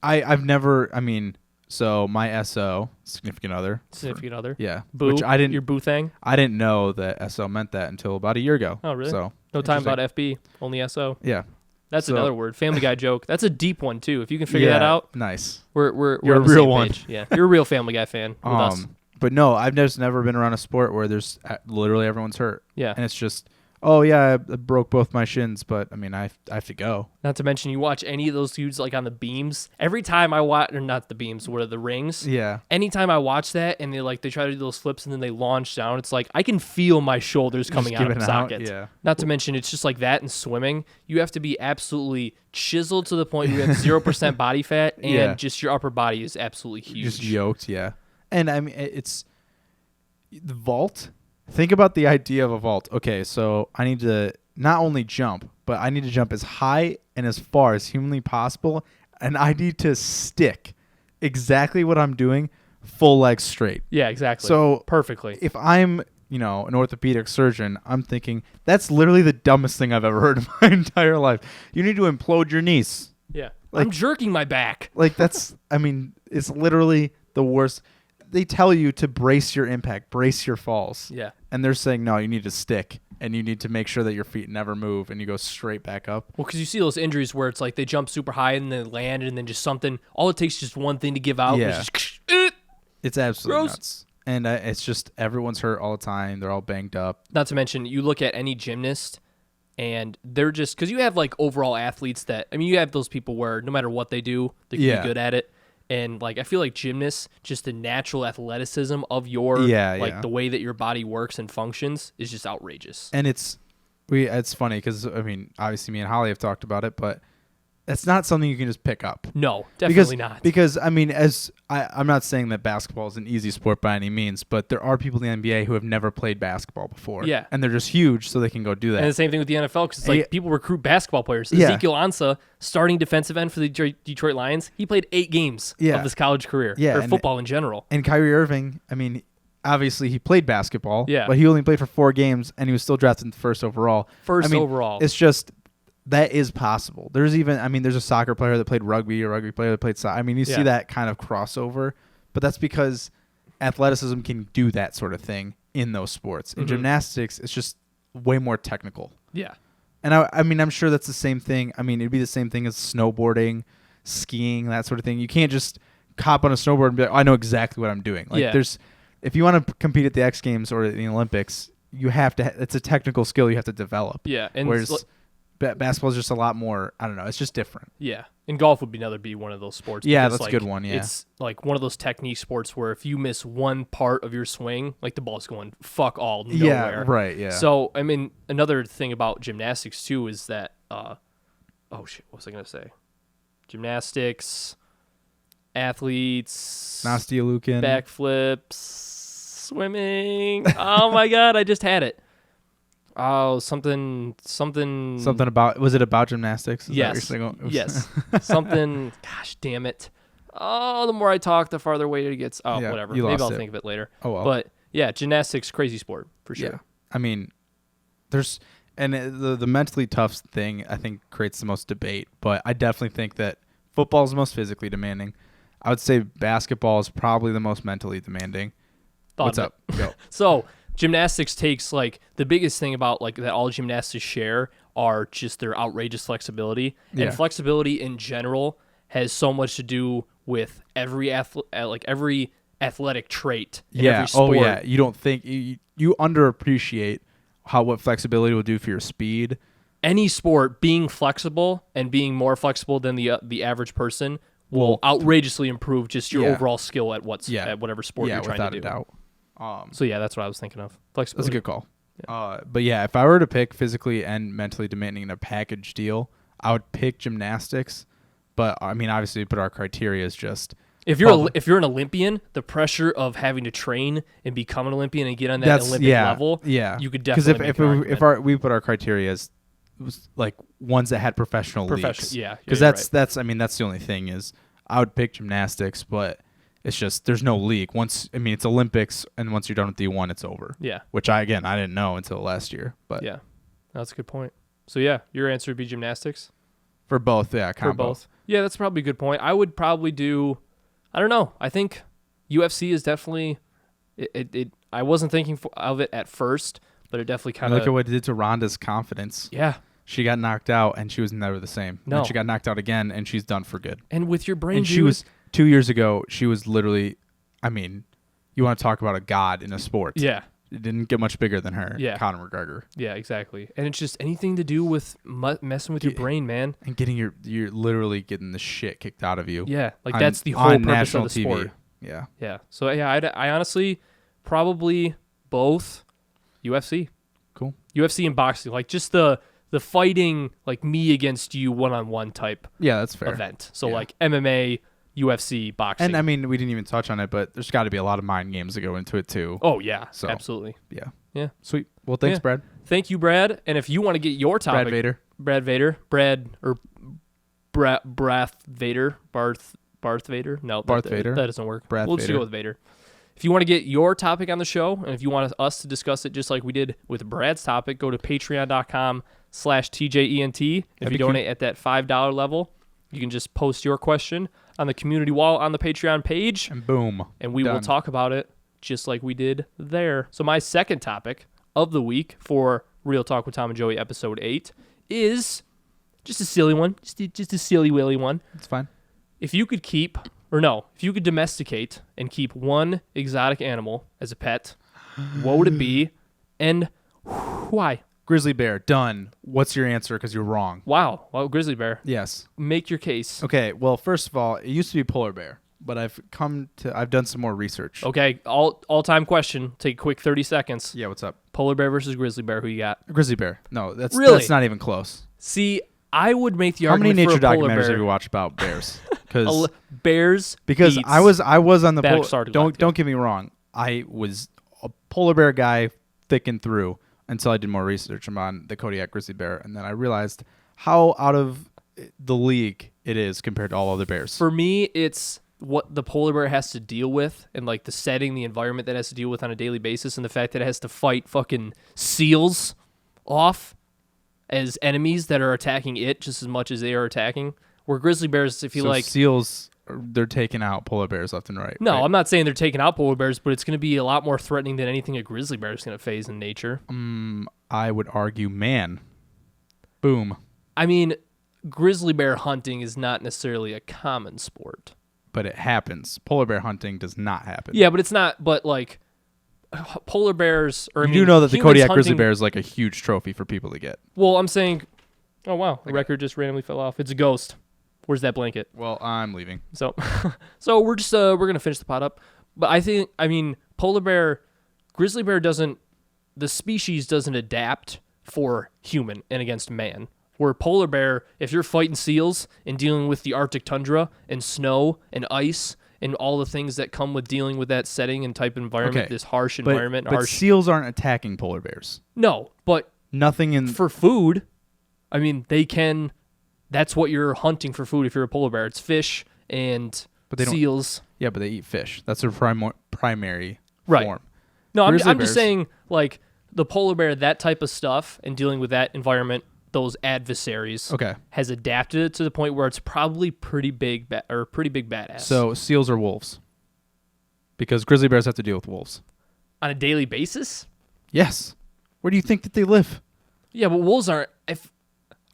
I've never. I mean, so my SO significant other. Yeah, boo. Which I didn't. Your boo thing. I didn't know that SO meant that until about a year ago. Oh really? So no time about FB, only SO. Yeah. That's another word. Family Guy joke. That's a deep one too. If you can figure that out, nice. We're you're on the a real same one. Page. Yeah, you're a real Family Guy fan with us. But no, I've just never been around a sport where there's literally everyone's hurt. Yeah, and it's just, I broke both my shins, but I mean, I have to go. Not to mention, you watch any of those dudes like on the beams. Every time I watch, or not the beams, what are the rings? Yeah. Anytime I watch that and they try to do those flips and then they launch down, it's like I can feel my shoulders coming out of the socket. Yeah. Not to mention, it's just like that in swimming. You have to be absolutely chiseled to the point where you have 0% body fat and just your upper body is absolutely huge. Just yoked, yeah. And I mean, it's the vault. Think about the idea of a vault. Okay, so I need to not only jump, but I need to jump as high and as far as humanly possible, and I need to stick exactly what I'm doing, full legs straight. Yeah, exactly. So perfectly. If I'm, an orthopedic surgeon, I'm thinking that's literally the dumbest thing I've ever heard in my entire life. You need to implode your knees. Yeah. I'm jerking my back. Like that's, it's literally the worst. They tell you to brace your impact, brace your falls. Yeah. And they're saying, no, you need to stick. and you need to make sure that your feet never move and you go straight back up. Well, because you see those injuries where it's like they jump super high and then land and then just something. All it takes is just one thing to give out. Yeah. It's absolutely Gross. nuts. And it's just everyone's hurt all the time. They're all banged up. Not to mention, you look at any gymnast and they're just, because you have like overall athletes that, I mean, you have those people where no matter what they do, they can be good at it. And like I feel like gymnasts, just the natural athleticism of your the way that your body works and functions is just outrageous. And it's funny because I mean obviously me and Holly have talked about it, but that's not something you can just pick up. No, definitely not. Because I mean, I'm not saying that basketball is an easy sport by any means, but there are people in the NBA who have never played basketball before. Yeah, and they're just huge, so they can go do that. And the same thing with the NFL because it's like people recruit basketball players. Ezekiel Ansah, starting defensive end for the Detroit Lions, he played 8 games of his college career. Or football in general. And Kyrie Irving, I mean, obviously he played basketball. Yeah, but he only played for 4 games, and he was still drafted first overall. Overall, it's just. That is possible. There's a soccer player that played rugby, a rugby player that played soccer. I mean, you see that kind of crossover, but that's because athleticism can do that sort of thing in those sports. In gymnastics, it's just way more technical. Yeah. And I mean, I'm sure that's the same thing. I mean, it'd be the same thing as snowboarding, skiing, that sort of thing. You can't just hop on a snowboard and be like, oh, I know exactly what I'm doing. Like if you want to compete at the X Games or the Olympics, you have to, it's a technical skill you have to develop. Yeah. And whereas basketball is just a lot more, I don't know, it's just different. Yeah. And golf would be one of those sports. Yeah, that's a good one, yeah. It's like one of those technique sports where if you miss one part of your swing, like the ball's going fuck all nowhere. Yeah, right, yeah. So, I mean, another thing about gymnastics, too, is that, what was I going to say? Gymnastics, athletes, Nastia Lukin, backflips, swimming. Oh, my God, I just had it. Oh, something about, was it about gymnastics? Is yes. Yes. Something, gosh damn it. Oh, the more I talk, the farther away it gets. Oh, whatever. Maybe I'll think of it later. Oh, well. But yeah, gymnastics, crazy sport for sure. Yeah. I mean, the mentally tough thing I think creates the most debate, but I definitely think that football is the most physically demanding. I would say basketball is probably the most mentally demanding. What's up? Go. So, gymnastics takes like the biggest thing about like that all gymnastics share are just their outrageous flexibility. And flexibility in general has so much to do with every athletic trait in every sport. Oh yeah, you don't think you underappreciate what flexibility will do for your speed. Any sport being flexible and being more flexible than the average person will outrageously improve just your overall skill at whatever sport you're trying to do. Without a doubt. So yeah, that's what I was thinking of. Flexibility. That's a good call. Yeah. But yeah, if I were to pick physically and mentally demanding in a package deal, I would pick gymnastics. But I mean, obviously, but our criteria is just if you're an Olympian, the pressure of having to train and become an Olympian and get on that Olympic level, you could definitely because we put our criteria as like ones that had professional leagues. Yeah, because that's the only thing is I would pick gymnastics, but. It's just there's no league. It's Olympics, and once you're done with D1, it's over. Yeah. Which I didn't know until last year. But yeah, that's a good point. So yeah, your answer would be gymnastics for both. Yeah, combo. For both. Yeah, that's probably a good point. I would probably do. I don't know. I think UFC is definitely. I wasn't thinking of it at first, but it definitely kind of. Look at what it did to Ronda's confidence. Yeah. She got knocked out, and she was never the same. No. And she got knocked out again, and she's done for good. And with your brain, she was 2 years ago. She was literally, you want to talk about a god in a sport? Yeah, it didn't get much bigger than her. Yeah, Conor McGregor. Yeah, exactly. And it's just anything to do with messing with your brain, man, and getting you're literally getting the shit kicked out of you. Yeah, like that's the whole purpose of the sport. TV. Yeah, yeah. So yeah, I honestly probably both UFC. Cool. UFC and boxing, like just the fighting, like me against you one-on-one type. Yeah, that's fair. Event. So like MMA. UFC, boxing. And we didn't even touch on it, but there's got to be a lot of mind games that go into it too. Oh yeah, absolutely. Yeah. Yeah. Sweet. Well, thanks, Brad. Thank you, Brad. And if you want to get your topic, Brad Vader, Barth Vader. No, Barth Vader. That doesn't work. We'll just go with Vader. If you want to get your topic on the show, and if you want us to discuss it just like we did with Brad's topic, go to patreon.com/TJENT. If you donate at that $5 level, you can just post your question on the community wall on the Patreon page. And boom. And we will talk about it just like we did there. So my second topic of the week for Real Talk with Tom and Joey, episode 8, is just a silly one, just a silly willy one. It's fine. If you could domesticate and keep one exotic animal as a pet, what would it be, and why? Grizzly bear. Done. What's your answer? Because you're wrong. Wow. Well, grizzly bear. Yes. Make your case. Okay. Well, first of all, it used to be polar bear, but I've done some more research. Okay. All-time question. Take a quick 30 seconds. Yeah. What's up? Polar bear versus grizzly bear. Who you got? Grizzly bear. No, that's not even close. See, I would make the How many argument nature for a polar documentaries bear. have you watched about bears? Bears. Because beats I was on the Battlestar Galactica. don't get me wrong. I was a polar bear guy thick and through until I did more research on the Kodiak grizzly bear, and then I realized how out of the league it is compared to all other bears. For me, it's what the polar bear has to deal with, and like the setting, the environment that it has to deal with on a daily basis, and the fact that it has to fight fucking seals off as enemies that are attacking it just as much as they are attacking. Where grizzly bears, if you so like, seals, they're taking out polar bears left and right. No, right? I'm not saying they're taking out polar bears, but it's going to be a lot more threatening than anything a grizzly bear is going to face in nature. I would argue man. Boom. I mean, grizzly bear hunting is not necessarily a common sport. But it happens. Polar bear hunting does not happen. Yeah, but it's not, but like polar bears, or you do know that the Kodiak grizzly bear is like a huge trophy for people to get. Well, I'm saying, oh wow, the record just randomly fell off. It's a ghost. Where's that blanket? Well, I'm leaving. So we're just we're gonna finish the pot up. But I mean, polar bear, grizzly bear the species doesn't adapt for human and against man. Where polar bear, if you're fighting seals and dealing with the Arctic tundra and snow and ice and all the things that come with dealing with that setting and type of environment, this harsh environment. But seals aren't attacking polar bears. No, but nothing in for food. I mean, they can. That's what you're hunting for food if you're a polar bear. It's fish and seals. Yeah, but they eat fish. That's their primary right. form. No, I'm just saying, like, the polar bear, that type of stuff, and dealing with that environment, those adversaries, has adapted it to the point where it's probably pretty big badass. So seals or wolves? Because grizzly bears have to deal with wolves. On a daily basis? Yes. Where do you think that they live? Yeah, but wolves aren't...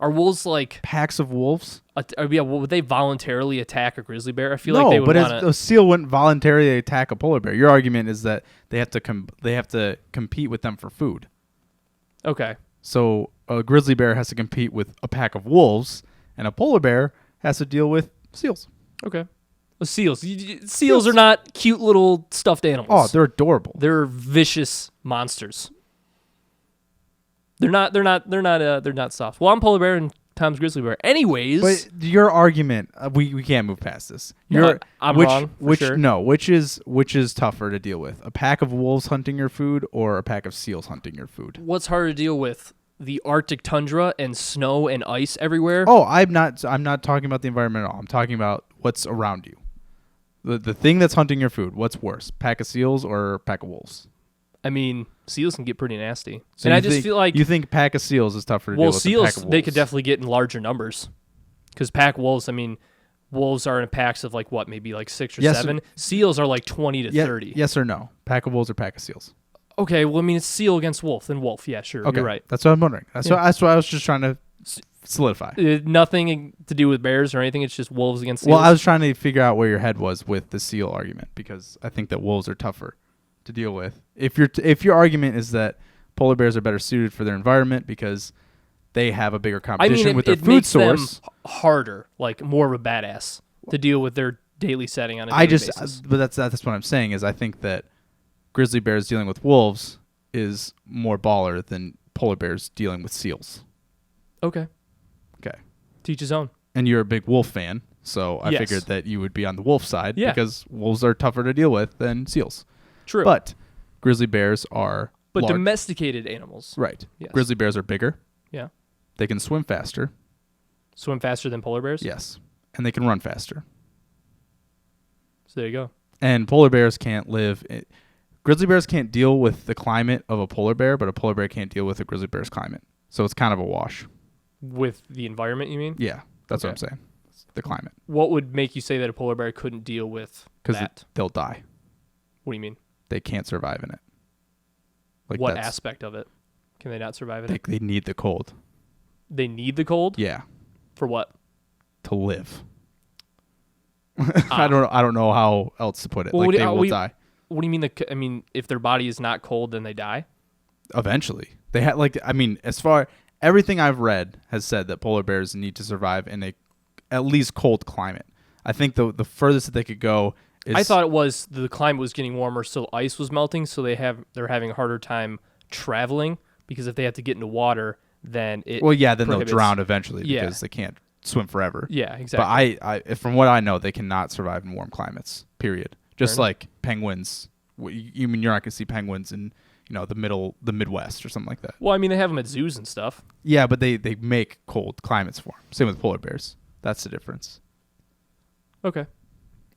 Are wolves like packs of wolves? Would they voluntarily attack a grizzly bear? I feel like they would. No, but a seal wouldn't voluntarily attack a polar bear. Your argument is that they have to compete with them for food. Okay. So a grizzly bear has to compete with a pack of wolves, and a polar bear has to deal with seals. Okay. Well, seals are not cute little stuffed animals. Oh, they're adorable. They're vicious monsters. They're not soft. Well, I'm polar bear and Tom's grizzly bear. Anyways, but your argument, we can't move past this. I'm wrong. Sure. No, which is tougher to deal with? A pack of wolves hunting your food or a pack of seals hunting your food? What's harder to deal with? The Arctic tundra and snow and ice everywhere? Oh, I'm not talking about the environment at all. I'm talking about what's around you. The thing that's hunting your food, what's worse? Pack of seals or pack of wolves? I mean, seals can get pretty nasty. So and I just feel like... You think pack of seals is tougher to deal with than pack of wolves? Seals, they could definitely get in larger numbers. Because pack wolves, I mean, wolves are in packs of like, what, maybe like 6 or 7? Seals are like 20 to 30. Yes or no? Pack of wolves or pack of seals? Okay, well, I mean, it's seal against wolf, then wolf. Yeah, sure, okay. You're right. That's what I'm wondering. That's what I was just trying to solidify. Nothing to do with bears or anything. It's just wolves against seals. Well, I was trying to figure out where your head was with the seal argument, because I think that wolves are tougher to deal with. If your argument is that polar bears are better suited for their environment because they have a bigger competition with their food source, them harder, like more of a badass to deal with their daily setting on a daily basis. But that's what I'm saying is I think that grizzly bears dealing with wolves is more baller than polar bears dealing with seals. Okay. Teach his own. And you're a big wolf fan, so I figured that you would be on the wolf side because wolves are tougher to deal with than seals. True. But grizzly bears are large. Domesticated animals. Right. Yes. Grizzly bears are bigger. Yeah. They can swim faster. Swim faster than polar bears? Yes. And they can run faster. So there you go. And polar bears can't live... Grizzly bears can't deal with the climate of a polar bear, but a polar bear can't deal with a grizzly bear's climate. So it's kind of a wash. With the environment, you mean? Yeah, that's what I'm saying. It's the climate. What would make you say that a polar bear couldn't deal with that? Because they'll die. What do you mean? They can't survive in it. Like what aspect of it? Can they not survive it? They need the cold. They need the cold? Yeah. For what? To live. I don't know how else to put it. Well, like they will die. What do you mean? I mean, if their body is not cold, then they die? Eventually. They had as far everything I've read has said that polar bears need to survive in a at least cold climate. I think the furthest that they could go is I thought it was the climate was getting warmer, so ice was melting, so they're having a harder time traveling because if they have to get into water, then it then they'll drown eventually because they can't swim forever. Yeah, exactly. But from what I know, they cannot survive in warm climates. Period. Just like penguins. You mean you're not gonna see penguins in the Midwest or something like that? Well, I mean they have them at zoos and stuff. Yeah, but they make cold climates for them. Same with polar bears. That's the difference. Okay.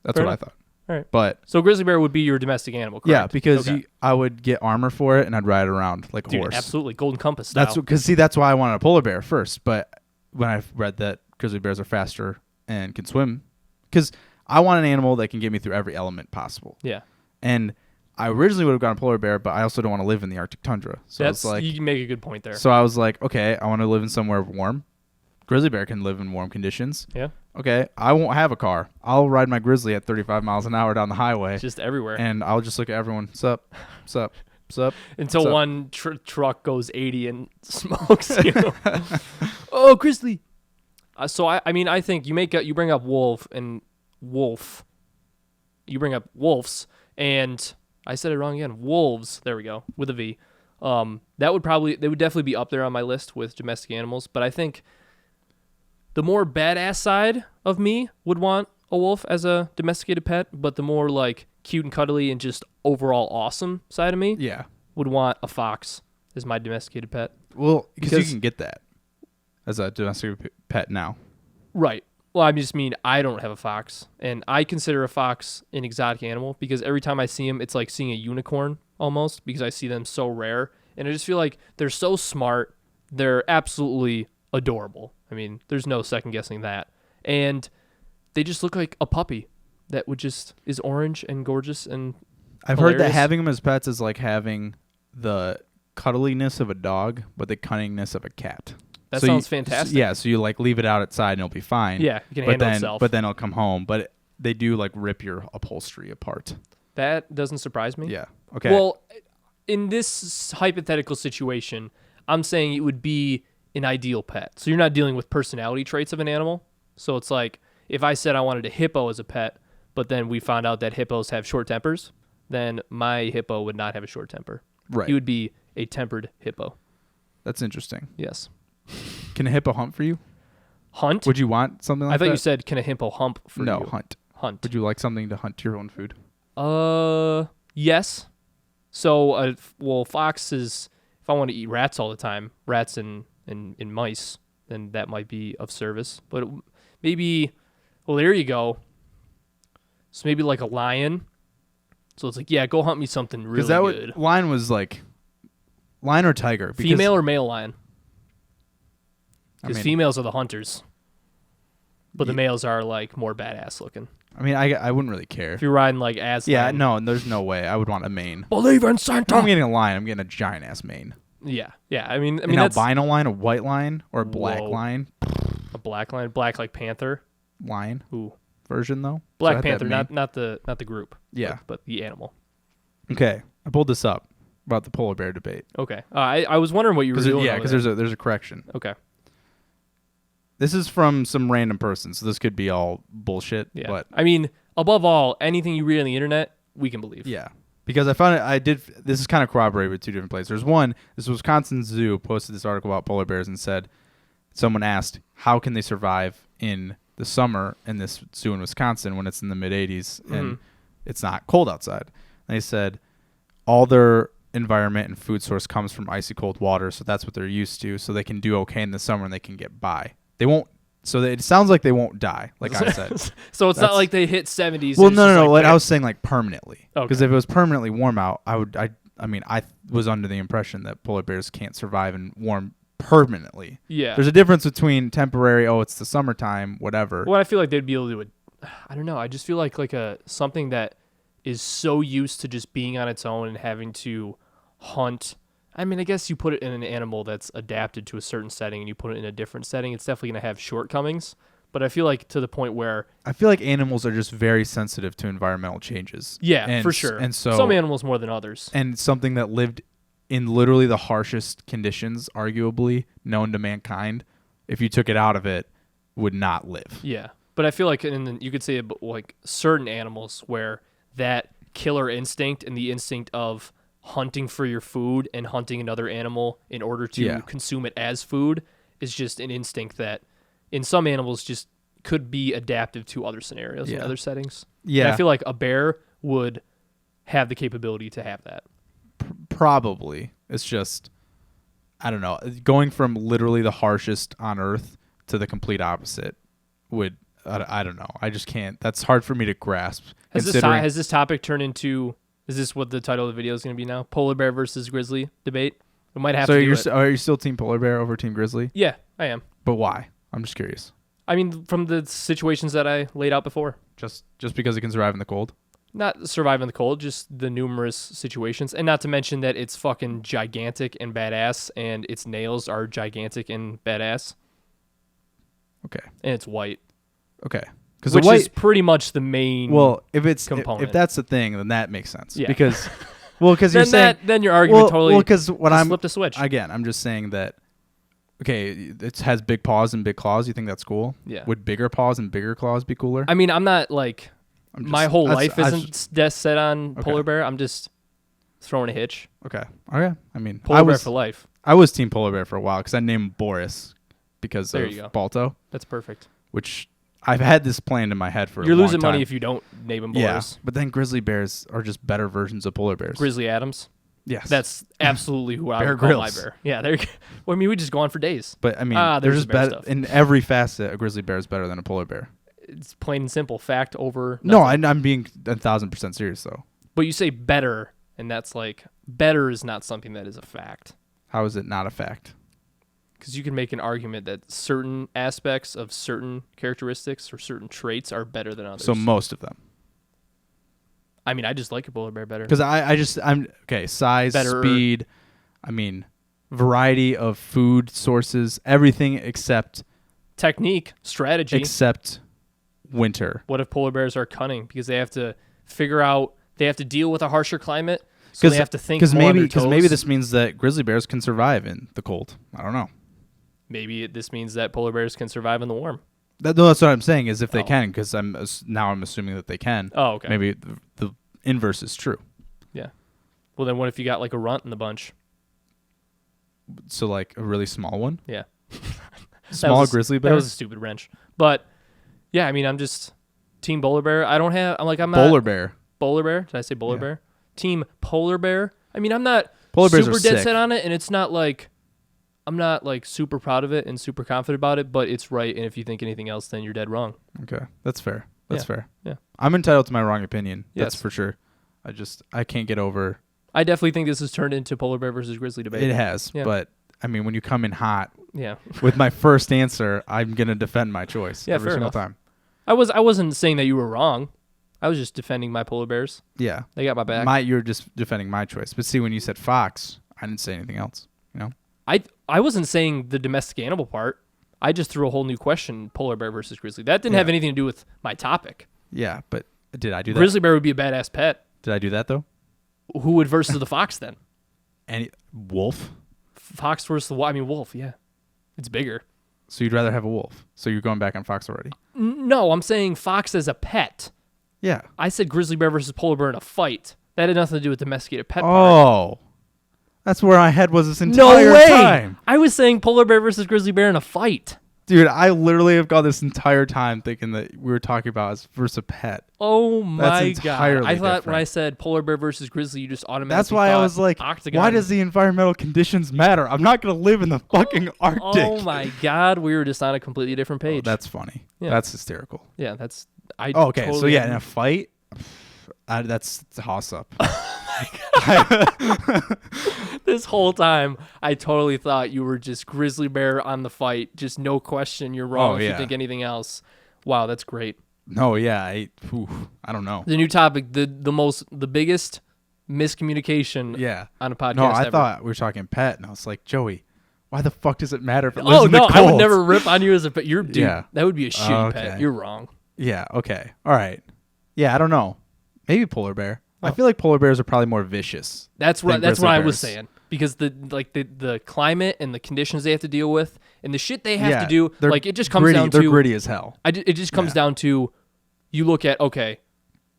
That's Fair what enough. I thought. All right. But so grizzly bear would be your domestic animal, correct? yeah, because Okay. I would get armor for it and I'd ride it around like a Dude, horse. absolutely. Golden Compass style. That's why I wanted a polar bear first. But when I read that grizzly bears are faster and can swim, because I want an animal that can get me through every element possible. Yeah. And I originally would have gone a polar bear, but I also don't want to live in the Arctic tundra. So it's like you make a good point there. So I was like, okay, I want to live in somewhere warm. Grizzly bear can live in warm conditions. Yeah. Okay, I won't have a car. I'll ride my grizzly at 35 miles an hour down the highway. Just everywhere. And I'll just look at everyone. Sup, sup, sup. Until sup. one truck goes 80 and smokes you. Oh, grizzly. So I think you bring up wolf. You bring up wolves, and I said it wrong again. Wolves. There we go, with a V. They would definitely be up there on my list with domestic animals. But I think the more badass side of me would want a wolf as a domesticated pet, but the more like cute and cuddly and just overall awesome side of me, would want a fox as my domesticated pet. Well, because you can get that as a domesticated pet now. Right. Well, I just mean I don't have a fox, and I consider a fox an exotic animal because every time I see them, it's like seeing a unicorn almost because I see them so rare, and I just feel like they're so smart. They're absolutely adorable. I mean, there's no second guessing that. And they just look like a puppy that is orange and gorgeous and I've hilarious. heard that having them as pets is like having the cuddliness of a dog, but the cunningness of a cat. That sounds fantastic. Yeah, so you like leave it out outside and it'll be fine. Yeah, it can handle itself. But then it'll come home. But they do like rip your upholstery apart. That doesn't surprise me. Yeah. Okay. Well, in this hypothetical situation, I'm saying it would be an ideal pet. So you're not dealing with personality traits of an animal. So it's like if I said I wanted a hippo as a pet, but then we found out that hippos have short tempers, then my hippo would not have a short temper. Right. He would be a tempered hippo. That's interesting. Yes. Can a hippo hunt for you? Hunt? Would you want something like that? I thought you said, can a hippo hump for you? No, hunt. Hunt. Would you like something to hunt your own food? Yes. So, foxes, if I want to eat rats all the time, rats and mice, then that might be of service. But maybe, well, there you go. So maybe like a lion. So it's like, yeah, go hunt me something really good. Lion was like, lion or tiger? Female or male lion? Because females are the hunters. But the males are like more badass looking. I mean, I wouldn't really care. If you're riding like Aslan. Yeah, no, there's no way. I would want a mane. Believe in Santa. If I'm getting a lion, I'm getting a giant ass mane. Yeah. I mean an that's albino lion, a white lion, or a black lion. A black lion, black like panther. Lion. Ooh. Version though. Black Panther, not the group. Yeah. But the animal. Okay, I pulled this up about the polar bear debate. Okay. I was wondering what you were doing. Yeah, because there's a correction. Okay. This is from some random person, so this could be all bullshit. Yeah. But I mean, above all, anything you read on the internet, we can believe. Yeah. Because I found it, this is kind of corroborated with two different places. There's one, this Wisconsin Zoo posted this article about polar bears and said, someone asked, how can they survive in the summer in this zoo in Wisconsin when it's in the mid-80s and it's not cold outside? And they said, all their environment and food source comes from icy cold water, so that's what they're used to, so they can do okay in the summer and they can get by. They won't. So it sounds like they won't die, like I said. So it's not like they hit 70s. Well, no. Like I was saying, like permanently. Because Okay. if it was permanently warm out, I was under the impression that polar bears can't survive in warm permanently. Yeah. There's a difference between temporary. Oh, it's the summertime, whatever. Well, I feel like they'd be able to do it. I don't know. I just feel like something that is so used to just being on its own and having to hunt. I mean, I guess you put it in an animal that's adapted to a certain setting and you put it in a different setting, it's definitely going to have shortcomings. But I feel like to the point where... I feel like animals are just very sensitive to environmental changes. Yeah, for sure. And so some animals more than others. And something that lived in literally the harshest conditions, arguably, known to mankind, if you took it out of it, would not live. Yeah. But I feel like you could say like certain animals where that killer instinct and the instinct of hunting for your food and hunting another animal in order to consume it as food is just an instinct that in some animals just could be adaptive to other scenarios and other settings. Yeah. And I feel like a bear would have the capability to have that. Probably. It's just, I don't know, going from literally the harshest on earth to the complete opposite would, I don't know. I just can't. That's hard for me to grasp. Has this topic turned into, is this what the title of the video is going to be now? Polar bear versus grizzly debate? We might have to do it. So are you still team polar bear over team grizzly? Yeah, I am. But why? I'm just curious. I mean, from the situations that I laid out before. Just because it can survive in the cold? Not survive in the cold, just the numerous situations. And not to mention that it's fucking gigantic and badass, and its nails are gigantic and badass. Okay. And it's white. Okay. Which is pretty much the main component. If that's the thing, then that makes sense. Yeah. Because you're saying... Then your argument totally because when I'm flipped a switch. Again, I'm just saying that, okay, it has big paws and big claws. You think that's cool? Yeah. Would bigger paws and bigger claws be cooler? I mean, I'm not like... my whole life isn't set on polar bear. I'm just throwing a hitch. Okay. I mean, polar bear for life. I was team polar bear for a while because I named Boris because of Balto. That's perfect. Which I've had this planned in my head for a long time. You're losing money if you don't name him Boris. Yeah, but then grizzly bears are just better versions of polar bears. Grizzly Adams. Yes. That's absolutely who I would call my bear. Yeah, well, I mean, we just go on for days. But I mean, there's just better in every facet. A grizzly bear is better than a polar bear. It's plain and simple. Fact over nothing. No, I'm being 1,000% serious though. But you say better, and that's like better is not something that is a fact. How is it not a fact? Because you can make an argument that certain aspects of certain characteristics or certain traits are better than others. So most of them. I mean, I just like a polar bear better. Because I'm okay. Size, better. Speed. I mean, variety of food sources, everything except technique, strategy, except winter. What if polar bears are cunning because they have to figure out, they have to deal with a harsher climate, so they have to think more on their toes. Because maybe this means that grizzly bears can survive in the cold. I don't know. Maybe this means that polar bears can survive in the warm. That's what I'm saying is if they can, because I'm assuming that they can. Oh, okay. Maybe the inverse is true. Yeah. Well, then what if you got like a runt in the bunch? So like a really small one? Yeah. Small grizzly bear? That was a stupid wrench. But yeah, I mean, I'm just team polar bear. I'm Polar bear. Polar bear? Did I say polar bear? Team polar bear. I mean, I'm not polar bears super are dead sick. set on it, and it's not like I'm not like super proud of it and super confident about it, but it's right. And if you think anything else, then you're dead wrong. Okay, that's fair. That's fair. Yeah, I'm entitled to my wrong opinion. Yes. That's for sure. I can't get over. I definitely think this has turned into polar bear versus grizzly debate. It has, but I mean, when you come in hot, yeah, with my first answer, I'm gonna defend my choice every single time. I wasn't saying that you were wrong. I was just defending my polar bears. Yeah, they got my back. You're just defending my choice. But see, when you said fox, I didn't say anything else. You know, I wasn't saying the domestic animal part. I just threw a whole new question: polar bear versus grizzly. That didn't have anything to do with my topic. Yeah, but did I do that? Grizzly bear would be a badass pet. Did I do that though? Who would versus the fox then? Any wolf? Fox versus the wolf. I mean, wolf. Yeah, it's bigger. So you'd rather have a wolf? So you're going back on fox already? No, I'm saying fox as a pet. Yeah. I said grizzly bear versus polar bear in a fight. That had nothing to do with domesticated pet. Oh, that's where my head was this entire time. I was saying polar bear versus grizzly bear in a fight. Dude, I literally have gone this entire time thinking that we were talking about as versus a pet. Oh my God. I thought different. When I said polar bear versus grizzly, you just automatically That's why I was like, octagon. Why does the environmental conditions matter? I'm not going to live in the fucking Arctic. Oh my God. We were just on a completely different page. Oh, that's funny. Yeah. That's hysterical. Yeah, that's... okay, totally so yeah, in a fight, that's a toss-up. This whole time, I totally thought you were just grizzly bear on the fight. Just no question. You're wrong if you think anything else. Wow, that's great. No, yeah, I don't know. The new topic, the biggest miscommunication Yeah. on a podcast. No, I ever. thought we were talking pet, and I was like, Joey, why the fuck does it matter if it lives Oh in the no, cold? I would never rip on you as a pet. You're dude. Yeah. That would be a shitty pet. Okay. You're wrong. Yeah. Okay. All right. Yeah. I don't know. Maybe polar bear. I feel like polar bears are probably more vicious. That's than what grizzly I was bears. saying, because the climate and the conditions they have to deal with and the shit they have Yeah, to do, they're like it just comes gritty, down they're to gritty as hell. it just comes down to you look at, okay,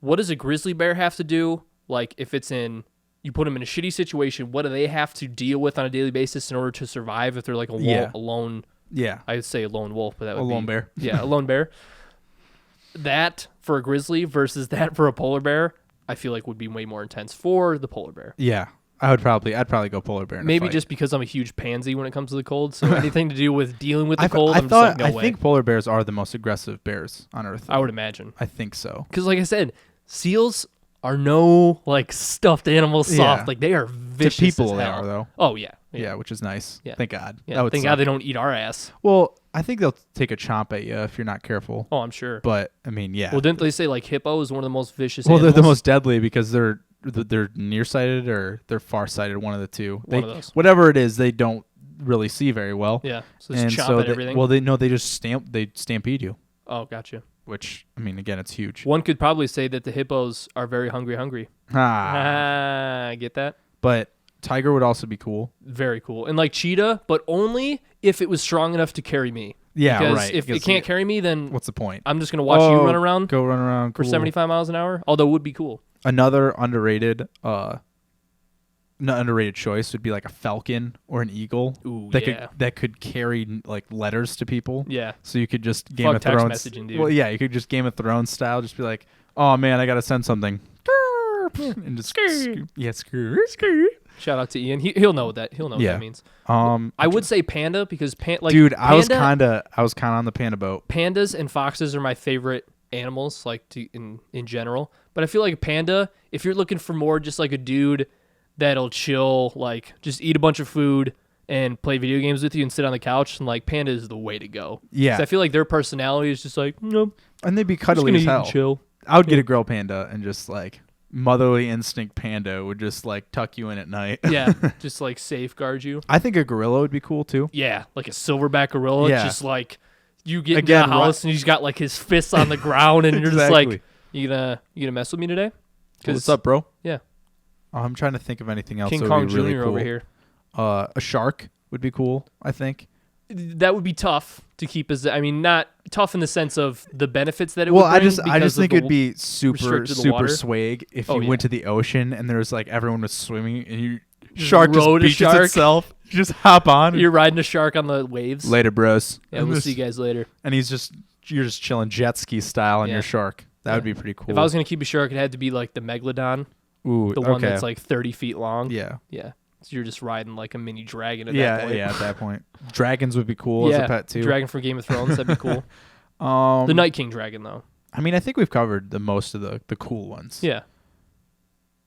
what does a grizzly bear have to do? Like if it's in, you put them in a shitty situation, what do they have to deal with on a daily basis in order to survive if they're like a lone, Yeah. I would say a lone wolf, but that would A be lone bear. Yeah, a lone bear. That for a grizzly versus that for a polar bear, I feel like would be way more intense for the polar bear. Yeah. I'd probably go polar bear. In a Maybe fight. just because I'm a huge pansy when it comes to the cold. So anything to do with dealing with the I cold, I'm thought just like, no I way. think polar bears are the most aggressive bears on Earth. I would imagine. I think so. Because like I said, seals are no like stuffed animal soft. Yeah. like they are To vicious people as they hell. are though. Oh yeah. Yeah, which is nice. Yeah. Thank God. Yeah, That would thank suck. God they don't eat our ass. Well, I think they'll take a chomp at you if you're not careful. Oh, I'm sure. But I mean, yeah. Well, didn't they say like hippo is one of the most vicious Well, animals? they're the most deadly because they're nearsighted or they're farsighted. One of the two. One of those. Whatever it is, they don't really see very well. Yeah. So just And chomp so at everything. they just stampede you. Oh, gotcha. Which I mean, again, it's huge. One could probably say that the hippos are very hungry. Get that? But tiger would also be cool. Very cool. And like cheetah, but only if it was strong enough to carry me. Yeah, because right. if it Because can't carry me, then what's the point? I'm just going to watch you run around Go run around for cool. 75 miles an hour. Although it would be cool. Another underrated choice would be like a falcon or an eagle. Ooh, that could carry like letters to people. Yeah. So you could just Game Fuck of text Thrones. messaging, dude. Well, yeah, you could just Game of Thrones style, just be like, "Oh man, I gotta send something," and just screw. Shout out to Ian. He'll know that. He'll know what Yeah. that means. I would say panda because dude, I was panda- kind of on the panda boat. pandas and foxes are my favorite animals, like in general. But I feel like a panda, if you're looking for more just like a dude that'll chill, like just eat a bunch of food and play video games with you and sit on the couch, and like panda is the way to go. Yeah. 'Cause I feel like their personality is just like, no, And they'd be I'm just cuddly gonna as eat hell. and chill. I would get a girl panda and just like motherly instinct panda would just like tuck you in at night. Yeah, just like safeguard you. I think a gorilla would be cool too. Yeah, like a silverback gorilla, Yeah. just like you get Again, into the house and he's got like his fists on the ground, and you're just like, Exactly. you gonna mess with me today? What's up, bro? Yeah, I'm trying to think of anything else. King that Kong would be Jr. really cool. over here. A shark would be cool, I think. That would be tough to keep as not tough in the sense of the benefits that it Well, would I bring. just because of think the it'd be super restricted water. swag if Oh, you yeah. went to the ocean and there was like everyone was swimming and you shark just rode a beaches shark. itself. You just hop on. You're riding a shark on the waves. Later, bros. Yeah, And we'll this- see you guys later. And you're just chilling jet ski style on Yeah. your shark. That Yeah. would be pretty cool. If I was gonna keep a shark, it had to be like the megalodon, Ooh, the one that's like 30 feet long. yeah. Yeah. So you're just riding like a mini dragon at Yeah, that point. yeah, at that point. Dragons would be cool Yeah, as a pet too. Dragon from Game of Thrones, that'd be cool. The Night King dragon though. I mean, I think we've covered the most of the cool ones. Yeah.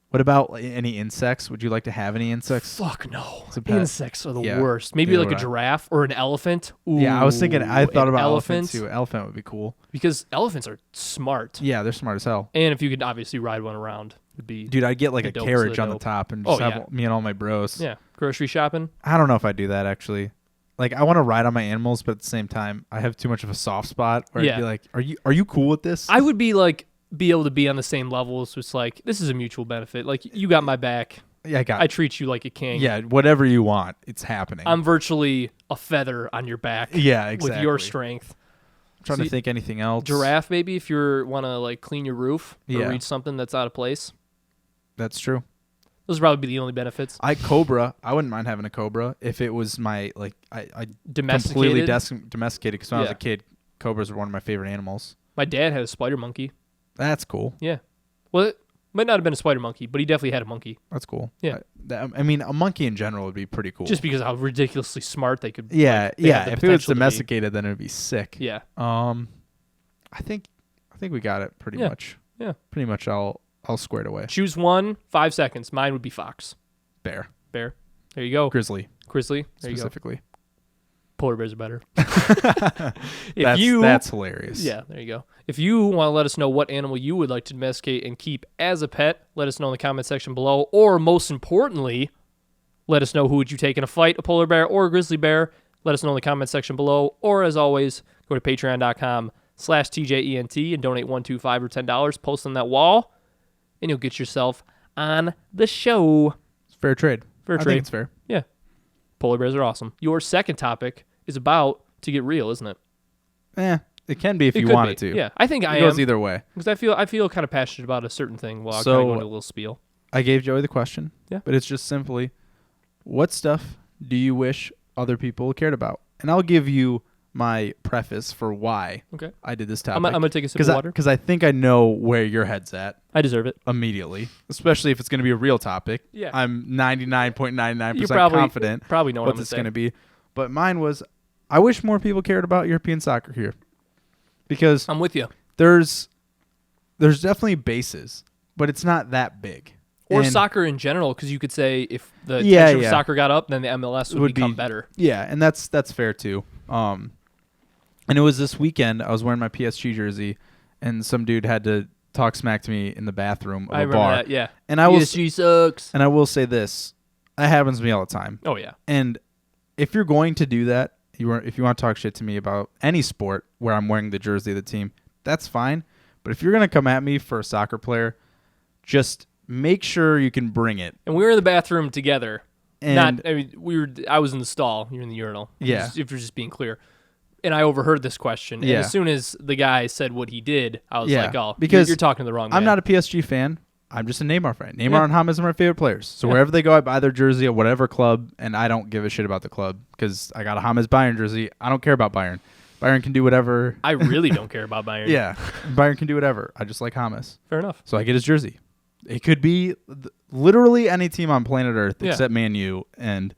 What about like, any insects? Would you like to have any insects? Fuck no. As a pet? Insects are the Yeah. worst. Maybe Neither like a would I. giraffe or an elephant. Yeah, I was thinking. I Ooh, thought an about elephant elephants too. Elephant would be cool. because elephants are smart. Yeah, they're smart as hell. And if you could obviously ride one around, it'd be Dude, I'd get like a The dopes of carriage the on the dope. top and just Oh, have yeah. me and all my bros. yeah, grocery shopping. I don't know if I'd do that actually. Like, I want to ride on my animals, but at the same time, I have too much of a soft spot where Yeah. I'd be like, "Are you cool with this?" I would be able to be on the same level. So it's like this is a mutual benefit. Like you got my back. Yeah, I got. I treat you like a king. Yeah, whatever you want, it's happening. I'm virtually a feather on your back. Yeah, exactly. With your strength. I'm trying See, to think anything else. Giraffe, maybe if you want to like clean your roof or Yeah. reach something that's out of place. That's true. Those would probably be the only benefits. Cobra. I wouldn't mind having a cobra if it was my I Domesticated. completely domesticated because when I was Yeah. a kid, cobras were one of my favorite animals. My dad had a spider monkey. That's cool. Yeah. Well, it might not have been a spider monkey, but he definitely had a monkey. That's cool. Yeah. I mean, a monkey in general would be pretty cool. Just because of how ridiculously smart they could. yeah, like, they had yeah. the If it was potential to be. domesticated, then it would be sick. Yeah. I think we got it pretty Yeah. much. Yeah. Pretty much all squared away. Choose one. 5 seconds. Mine would be fox. Bear, Bear. There you go. grizzly, Grizzly. There you go. specifically. Polar bears are better. That's hilarious. Yeah, there you go. If you want to let us know what animal you would like to domesticate and keep as a pet, let us know in the comment section below. Or most importantly, let us know who would you take in a fight, a polar bear or a grizzly bear. Let us know in the comment section below. Or as always, go to patreon.com/TJENT and donate $1, $2, $5, or $10. Post on that wall, and you'll get yourself on the show. It's fair trade. Fair I trade. think it's fair. Yeah. Polar bears are awesome. Your second topic is about to get real, isn't it? It can be if you could want be. it to. Yeah, I think it I goes am. either way. Because I feel kind of passionate about a certain thing while I So, kind of go into a little spiel. I gave Joey the question. Yeah. But it's just simply, what stuff do you wish other people cared about? And I'll give you my preface for why I did this topic. I'm going to take a sip of water. Because I think I know where your head's at. I deserve it. Immediately. Especially if it's going to be a real topic. Yeah. I'm 99.99% You confident probably know what what it's going to be. But mine was, I wish more people cared about European soccer here. Because I'm with you. there's definitely bases, but it's not that big. Or And- soccer in general, because you could say if the Yeah, tension of yeah. soccer got up, then the MLS would become better. Yeah, and that's fair too. And it was this weekend. I was wearing my PSG jersey, and some dude had to talk smack to me in the bathroom of I a remember bar. that, yeah. And I will PSG sucks. and I will say this: that happens to me all the time. Oh, yeah. And if you're going to do that, if you want to talk shit to me about any sport where I'm wearing the jersey of the team, that's fine. But if you're gonna come at me for a soccer player, just make sure you can bring it. And we were in the bathroom together. And I was in the stall. You're in the urinal. Yeah. If you're just being clear. And I overheard this question. Yeah. And as soon as the guy said what he did, I was Yeah, like, oh, because you're talking to the wrong guy. I'm not a PSG fan. I'm just a Neymar fan. Neymar Yeah. and James are my favorite players. So Yeah. wherever they go, I buy their jersey at whatever club, and I don't give a shit about the club because I got a James Bayern jersey. I don't care about Bayern. Bayern can do whatever. I really don't care about Bayern. Yeah, Bayern can do whatever. I just like James. Fair enough. So I get his jersey. It could be literally any team on planet Earth Yeah. except Man U, and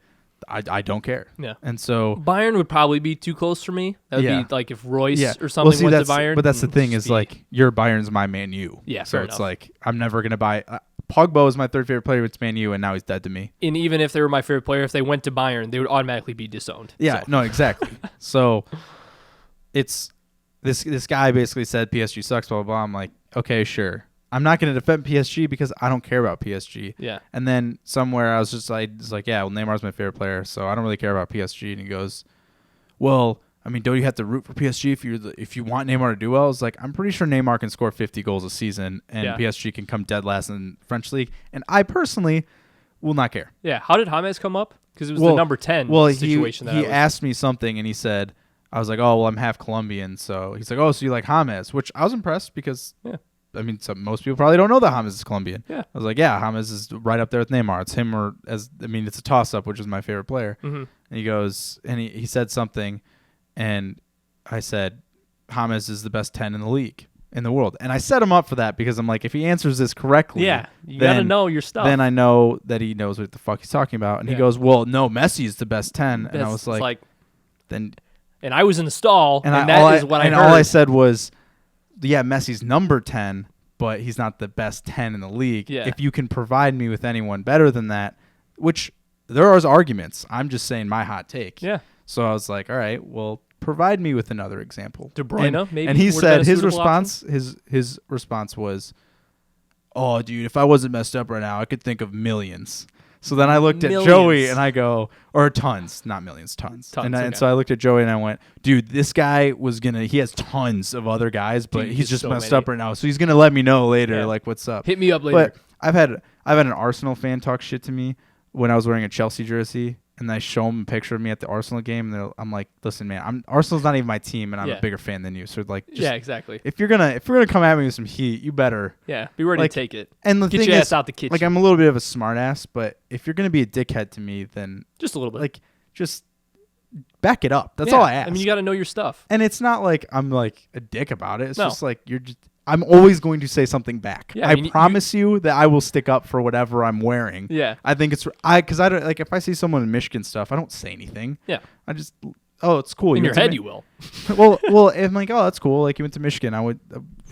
I don't care. Yeah. And so Bayern would probably be too close for me. That would Yeah. be like if Royce yeah, or something went to that's, Bayern. But that's the it'd thing just is be- like your Bayern's my Man U. Yeah, so fair it's enough. like I'm never gonna buy. Pogba is my third favorite player. It's Man U, and now he's dead to me. And even if they were my favorite player, if they went to Bayern, they would automatically be disowned. Yeah, So, no, exactly. So it's this guy basically said PSG sucks, blah, blah, blah. I'm like, okay, sure. I'm not going to defend PSG because I don't care about PSG. yeah. And then somewhere I was just like, yeah, well, Neymar's my favorite player, so I don't really care about PSG. And he goes, well, I mean, don't you have to root for PSG if you want Neymar to do well? It's like, I'm pretty sure Neymar can score 50 goals a season, and Yeah. PSG can come dead last in French league. And I personally will not care. Yeah. How did James come up? Because it was Well- the number 10 Well, situation he that I was. asked me something, and he said, I was like, oh, well, I'm half Colombian. So he's like, oh, so you like James, which I was impressed because, Yeah. I mean, most people probably don't know that James is Colombian. Yeah. I was like, yeah, James is right up there with Neymar. It's him it's a toss-up, which is my favorite player. Mhm. And he goes, and he said something, and I said, James is the best 10 in the league, in the world. And I set him up for that because I'm like, if he answers this correctly, Yeah. You got to then- know your stuff. then I know that he knows what the fuck he's talking about. And he Yeah. goes, well, no, Messi's the best 10. And I That's- was it's like, then... and I was in the stall, and, And that is what I heard. all I said was, yeah, Messi's number 10, but he's not the best 10 in the league. Yeah. If you can provide me with anyone better than that, which there are arguments. I'm just saying my hot take. Yeah. So I was like, all right, well, provide me with another example. De Bruyne, and, maybe, And he would've said been a his suitable response, his response was, oh, dude, if I wasn't messed up right now, I could think of millions. So then I looked at Joey Millions. and I go, or tons, not millions, tons. Tons, And okay. so I looked at Joey and I went, dude, this guy he has tons of other guys, but Dude, he's he's just so messed many. up right now. So he's going to let me know later, Yeah. like, what's up. Hit me up later. But I've had an Arsenal fan talk shit to me when I was wearing a Chelsea jersey, and I show him a picture of me at the Arsenal game, and I'm like, listen, man, Arsenal's not even my team, and I'm Yeah. a bigger fan than you. So like, just, yeah, exactly. if you're gonna come at me with some heat, you better. Yeah. Be ready like, to take it. And the Get thing your is, ass out the kitchen. like, I'm a little bit of a smart ass, but if you're gonna be a dickhead to me, then Just a little bit. like just back it up. That's Yeah. all I ask. I mean, you got to know your stuff. And it's not like I'm like a dick about it. It's No. just like I'm always going to say something back. Yeah, I I mean, promise you that I will stick up for whatever I'm wearing. Yeah. I think because I don't like if I see someone in Michigan stuff, I don't say anything. Yeah. I just it's cool. In You your went to head, Mi- you will. well, I'm like, oh, that's cool. Like you went to Michigan. I would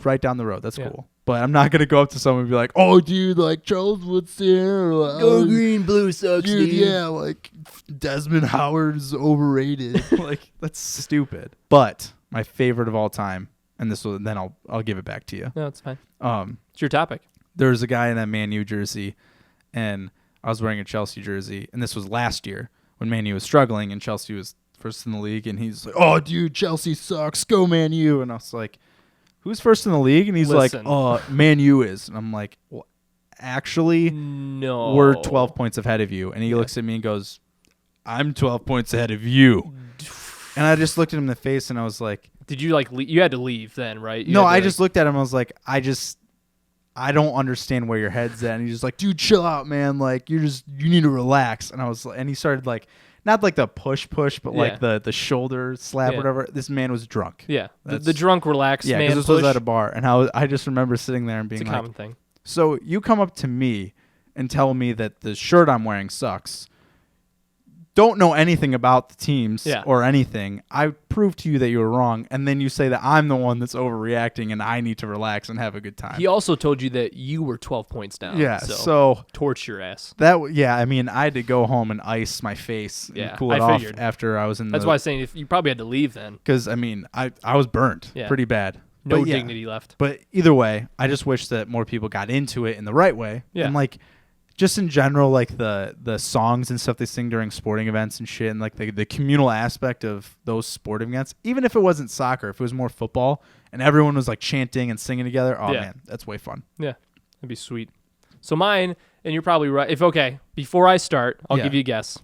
right down the road. That's Yeah. cool. But I'm not gonna go up to someone and be like, "Oh, dude, like Charles Wood's here. Go green, blue sucks, dude. dude. Yeah, like Desmond Howard's overrated. Like that's stupid." But my favorite of all time, and then I'll give it back to you. No, it's fine. It's your topic. There's a guy in that Man U jersey, and I was wearing a Chelsea jersey, and this was last year when Man U was struggling, and Chelsea was first in the league, and he's like, "Oh, dude, Chelsea sucks. Go Man U." And I was like, "Who's first in the league?" And he's Listen. like, "Oh, Man U is." And I'm like, well, "Actually, No. we're 12 points ahead of you." And he looks at me and goes, "I'm 12 points ahead of you." And I just looked at him in the face, and I was like, Did you you had to leave then, right? "No, I just looked at him. I was like, I don't understand where your head's at." And he's just like, "Dude, chill out, man. Like, you need to relax." And I was, and he started like, not like the push, but like the shoulder slap, whatever. This man was drunk. Yeah, the drunk, relaxed man. Yeah, because this was at a bar, and I just remember sitting there and being it's a like, common thing. "So you come up to me and tell me that the shirt I'm wearing sucks. Don't know anything about the teams or anything. I prove to you that you were wrong, and then you say that I'm the one that's overreacting and I need to relax and have a good time." He also told you that you were 12 points down. Yeah, so torch your ass. I mean, I had to go home and ice my face and cool it off after I was in. That's why I was saying if you probably had to leave then. Because I mean, I was burnt pretty bad. No dignity left. But either way, I just wish that more people got into it in the right way. Yeah. And like, just in general, like the songs and stuff they sing during sporting events and shit, and like the communal aspect of those sporting events, even if it wasn't soccer, if it was more football and everyone was like chanting and singing together, man, that's way fun. Yeah, that'd be sweet. So mine, and you're probably right. Before I start, I'll give you a guess.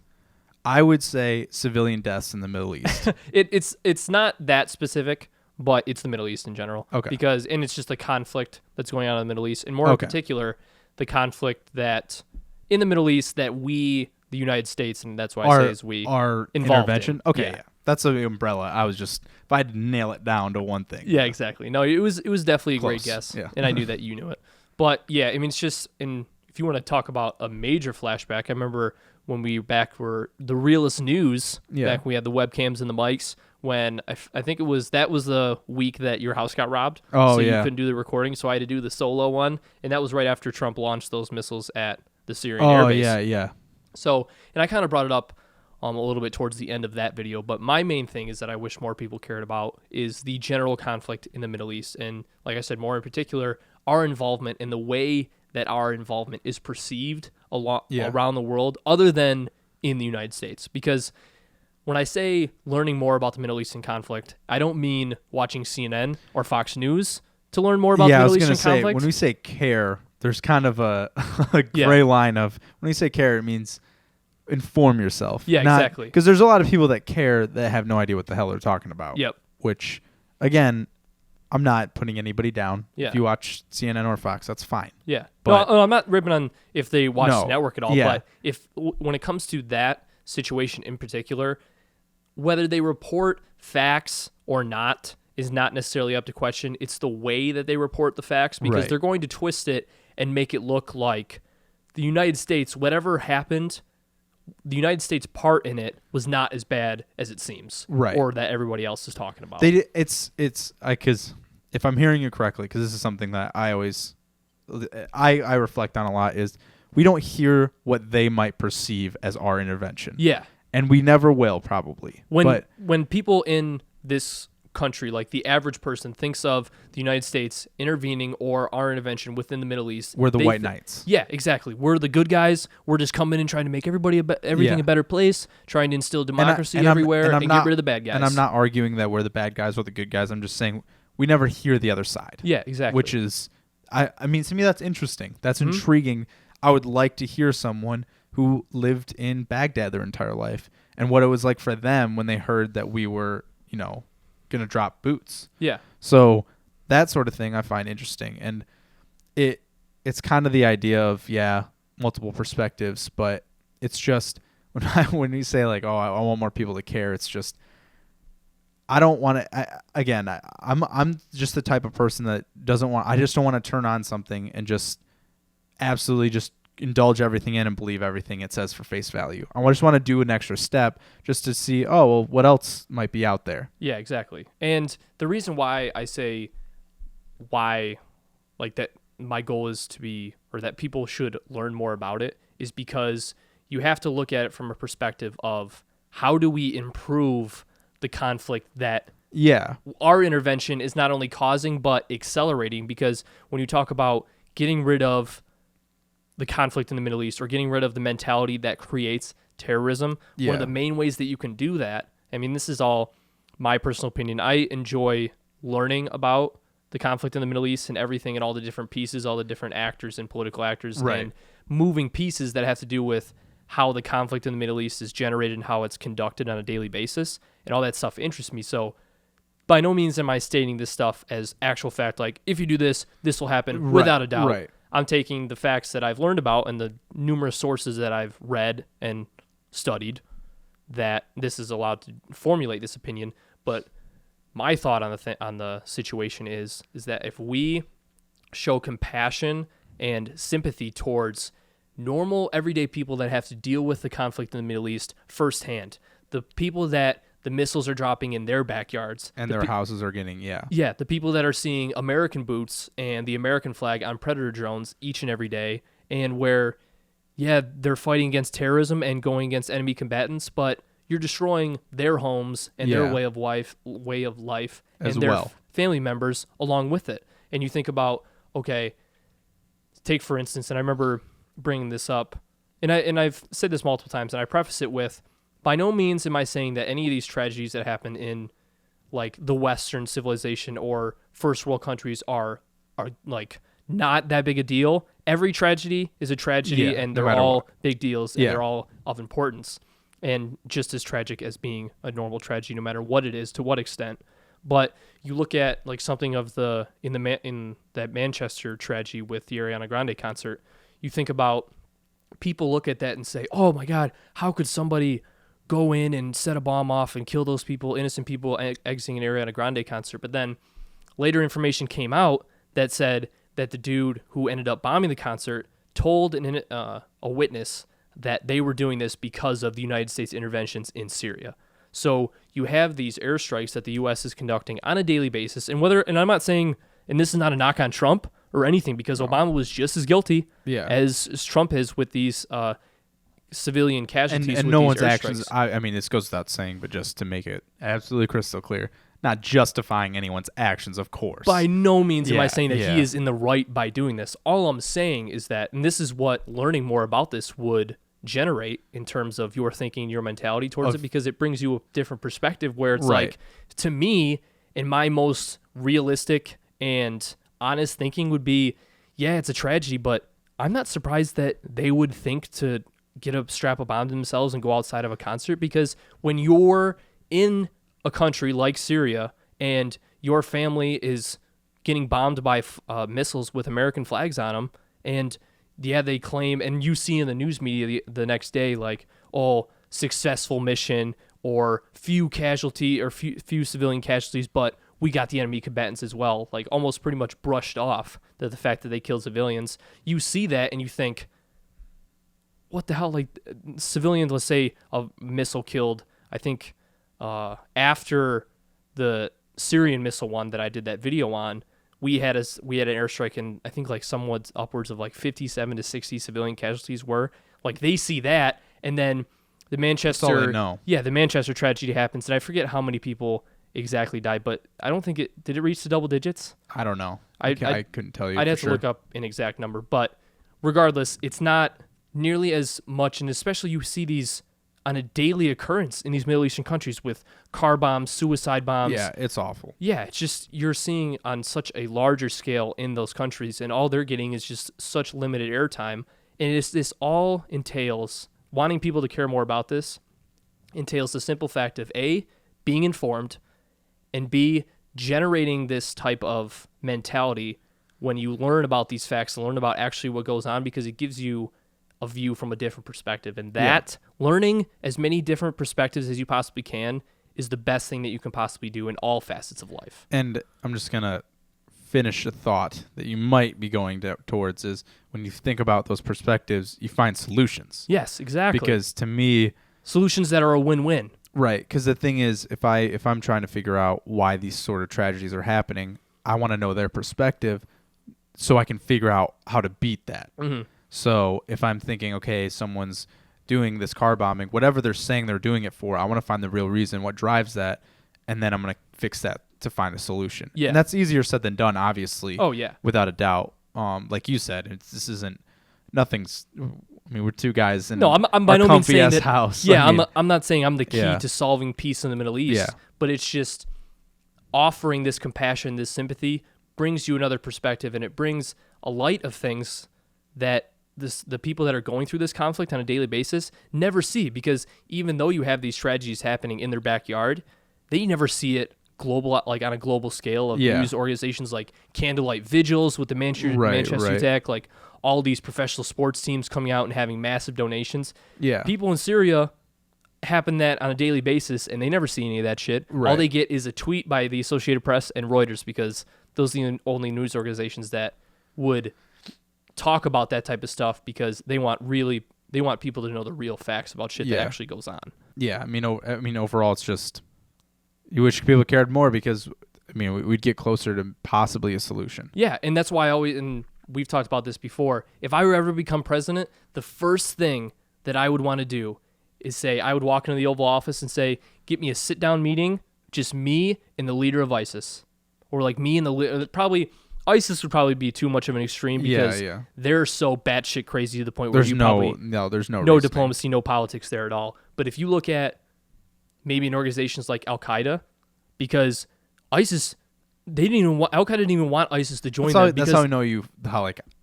I would say civilian deaths in the Middle East. It's not that specific, but it's the Middle East in general. Okay. And it's just the conflict that's going on in the Middle East, and more in particular, the conflict that in the Middle East that we, the United States, and that's why I say is we, our involved intervention. In. Okay, yeah. That's the umbrella. I was just, if I had to nail it down to one thing. Yeah, exactly. No, it was definitely a Close. great guess, yeah. and I knew that you knew it. But yeah, I mean, it's just, and if you want to talk about a major flashback, I remember when we were the realest news, back when we had the webcams and the mics, when I think that was the week that your house got robbed. Oh, so you couldn't do the recording, so I had to do the solo one, and that was right after Trump launched those missiles at the Syrian airbase. Oh, yeah. So, and I kind of brought it up a little bit towards the end of that video, but my main thing is that I wish more people cared about is the general conflict in the Middle East, and like I said, more in particular, our involvement and the way that our involvement is perceived around the world, other than in the United States. Because when I say learning more about the Middle Eastern conflict, I don't mean watching CNN or Fox News to learn more about the Middle Eastern conflict. When we say care, there's kind of a gray line of, when we say care, it means inform yourself. Yeah, exactly. Because there's a lot of people that care that have no idea what the hell they're talking about. Yep. Which, again, I'm not putting anybody down. Yeah. If you watch CNN or Fox, that's fine. Yeah. But no, I'm not ripping on if they watch the network at all. Yeah. But when it comes to that situation in particular, whether they report facts or not is not necessarily up to question. It's the way that they report the facts, because they're going to twist it and make it look like the United States, whatever happened, the United States part in it was not as bad as it seems, or that everybody else is talking about. Because if I'm hearing you correctly, because this is something that I always I reflect on a lot, is we don't hear what they might perceive as our intervention. Yeah, and we never will, probably. When people in this country, like the average person, thinks of the United States intervening or our intervention within the Middle East, we're the white knights. Yeah, exactly. We're the good guys. We're just coming and trying to make everything a better place, trying to instill democracy everywhere and get rid of the bad guys. And I'm not arguing that we're the bad guys or the good guys. I'm just saying we never hear the other side. Yeah, exactly. Which is, I mean, to me, that's interesting. That's intriguing. I would like to hear someone who lived in Baghdad their entire life and what it was like for them when they heard that we were, going to drop boots. Yeah. So that sort of thing I find interesting. And it's kind of the idea of, multiple perspectives, but it's just when you say like, oh, I want more people to care, it's just, I don't want to, I'm just the type of person that I just don't want to turn on something and just absolutely just indulge everything in and believe everything it says for face value. I just want to do an extra step just to see, what else might be out there. Yeah, exactly. And the reason why I say why like that my goal is to be, or that people should learn more about it, is because you have to look at it from a perspective of how do we improve the conflict that our intervention is not only causing but accelerating. Because when you talk about getting rid of the conflict in the Middle East or getting rid of the mentality that creates terrorism, one of the main ways that you can do that, I mean, this is all my personal opinion. I enjoy learning about the conflict in the Middle East and everything and all the different pieces, all the different actors and political actors and moving pieces that have to do with how the conflict in the Middle East is generated and how it's conducted on a daily basis. And all that stuff interests me. So by no means am I stating this stuff as actual fact, like if you do this, this will happen without a doubt. Right. I'm taking the facts that I've learned about and the numerous sources that I've read and studied that this is allowed to formulate this opinion. But my thought on the situation is that if we show compassion and sympathy towards normal, everyday people that have to deal with the conflict in the Middle East firsthand, the people that the missiles are dropping in their backyards. And their houses are getting, Yeah, the people that are seeing American boots and the American flag on Predator drones each and every day, and where, they're fighting against terrorism and going against enemy combatants, but you're destroying their homes and their way of life as and their well. Family members along with it. And you think about, okay, take for instance, and I remember bringing this up, and I've said this multiple times, and I preface it with, by no means am I saying that any of these tragedies that happen in like the Western civilization or first world countries are like not that big a deal. Every tragedy is a tragedy, and they're all big deals, and they're all of importance, and just as tragic as being a normal tragedy, no matter what it is, to what extent. But you look at like something of in that Manchester tragedy with the Ariana Grande concert, you think about people look at that and say, oh my God, how could somebody go in and set a bomb off and kill those people, innocent people exiting an Ariana Grande concert? But then later information came out that said that the dude who ended up bombing the concert told a witness that they were doing this because of the United States interventions in Syria. So you have these airstrikes that the U.S. is conducting on a daily basis, and I'm not saying, and this is not a knock on Trump or anything, because Obama was just as guilty as Trump is with these civilian casualties. And no one's actions, I mean, this goes without saying, but just to make it absolutely crystal clear, not justifying anyone's actions, of course. By no means am I saying that he is in the right by doing this. All I'm saying is that, and this is what learning more about this would generate in terms of your thinking, your mentality towards it, because it brings you a different perspective where it's like, to me, in my most realistic and honest thinking would be, it's a tragedy, but I'm not surprised that they would think to strap a bomb to themselves and go outside of a concert, because when you're in a country like Syria and your family is getting bombed by missiles with American flags on them, and they claim, and you see in the news media the next day, like, successful mission or few civilian casualties, but we got the enemy combatants as well, like almost pretty much brushed off the fact that they killed civilians. You see that and you think, what the hell? Like, civilians, let's say a missile killed, I think after the Syrian missile one that I did that video on, we had an airstrike, and I think like somewhat upwards of like 57 to 60 civilian casualties were. Like, they see that, and then the Manchester tragedy happens, and I forget how many people exactly died, but I don't think did it reach the double digits? I don't know. I couldn't tell you. I'd have to look up an exact number, but regardless, it's not nearly as much, and especially you see these on a daily occurrence in these Middle Eastern countries with car bombs, suicide bombs. Yeah, it's awful. Yeah, it's just you're seeing on such a larger scale in those countries, and all they're getting is just such limited airtime. And this all entails, wanting people to care more about this, entails the simple fact of A, being informed, and B, generating this type of mentality when you learn about these facts and learn about actually what goes on, because it gives you a view from a different perspective. And that, learning as many different perspectives as you possibly can, is the best thing that you can possibly do in all facets of life. And I'm just going to finish a thought that you might be going towards is, when you think about those perspectives, you find solutions. Yes, exactly. Because to me, solutions that are a win-win. Right, because the thing is, if I'm trying to figure out why these sort of tragedies are happening, I want to know their perspective. so I can figure out how to beat that. Mm-hmm. So if I'm thinking, okay, someone's doing this car bombing, whatever they're saying they're doing it for, I want to find the real reason, what drives that, and then I'm going to fix that to find a solution. Yeah. And that's easier said than done, obviously. Oh, yeah. Without a doubt. Like you said, this isn't, nothing's, I mean, we're two guys in I'm by no means saying that, house. Yeah, I mean, I'm not saying I'm the key Yeah. to solving peace in the Middle East, Yeah. but it's just offering this compassion, this sympathy brings you another perspective, and it brings a light of things that the people that are going through this conflict on a daily basis never see, because even though you have these tragedies happening in their backyard, they never see it global, like on a global scale of Yeah. news organizations like Candlelight Vigils with the Manchester attack, like all these professional sports teams coming out and having massive donations. Yeah. People in Syria happen that on a daily basis, and they never see any of that shit. Right. All they get is a tweet by the Associated Press and Reuters, because those are the only news organizations that would talk about that type of stuff, because they want people to know the real facts about shit that actually goes on. Yeah. I mean, overall, it's just, you wish people cared more, because, I mean, we'd get closer to possibly a solution. Yeah, and that's why and we've talked about this before, if I were ever to become president, the first thing that I would want to do is say, I would walk into the Oval Office and say, get me a sit-down meeting, just me and the leader of ISIS. Or like me and probably, ISIS would probably be too much of an extreme, because they're so batshit crazy to the point where there's no no diplomacy, no politics there at all. But if you look at maybe in organizations like Al-Qaeda, because ISIS, Al-Qaeda didn't even want ISIS to join them. That's how I know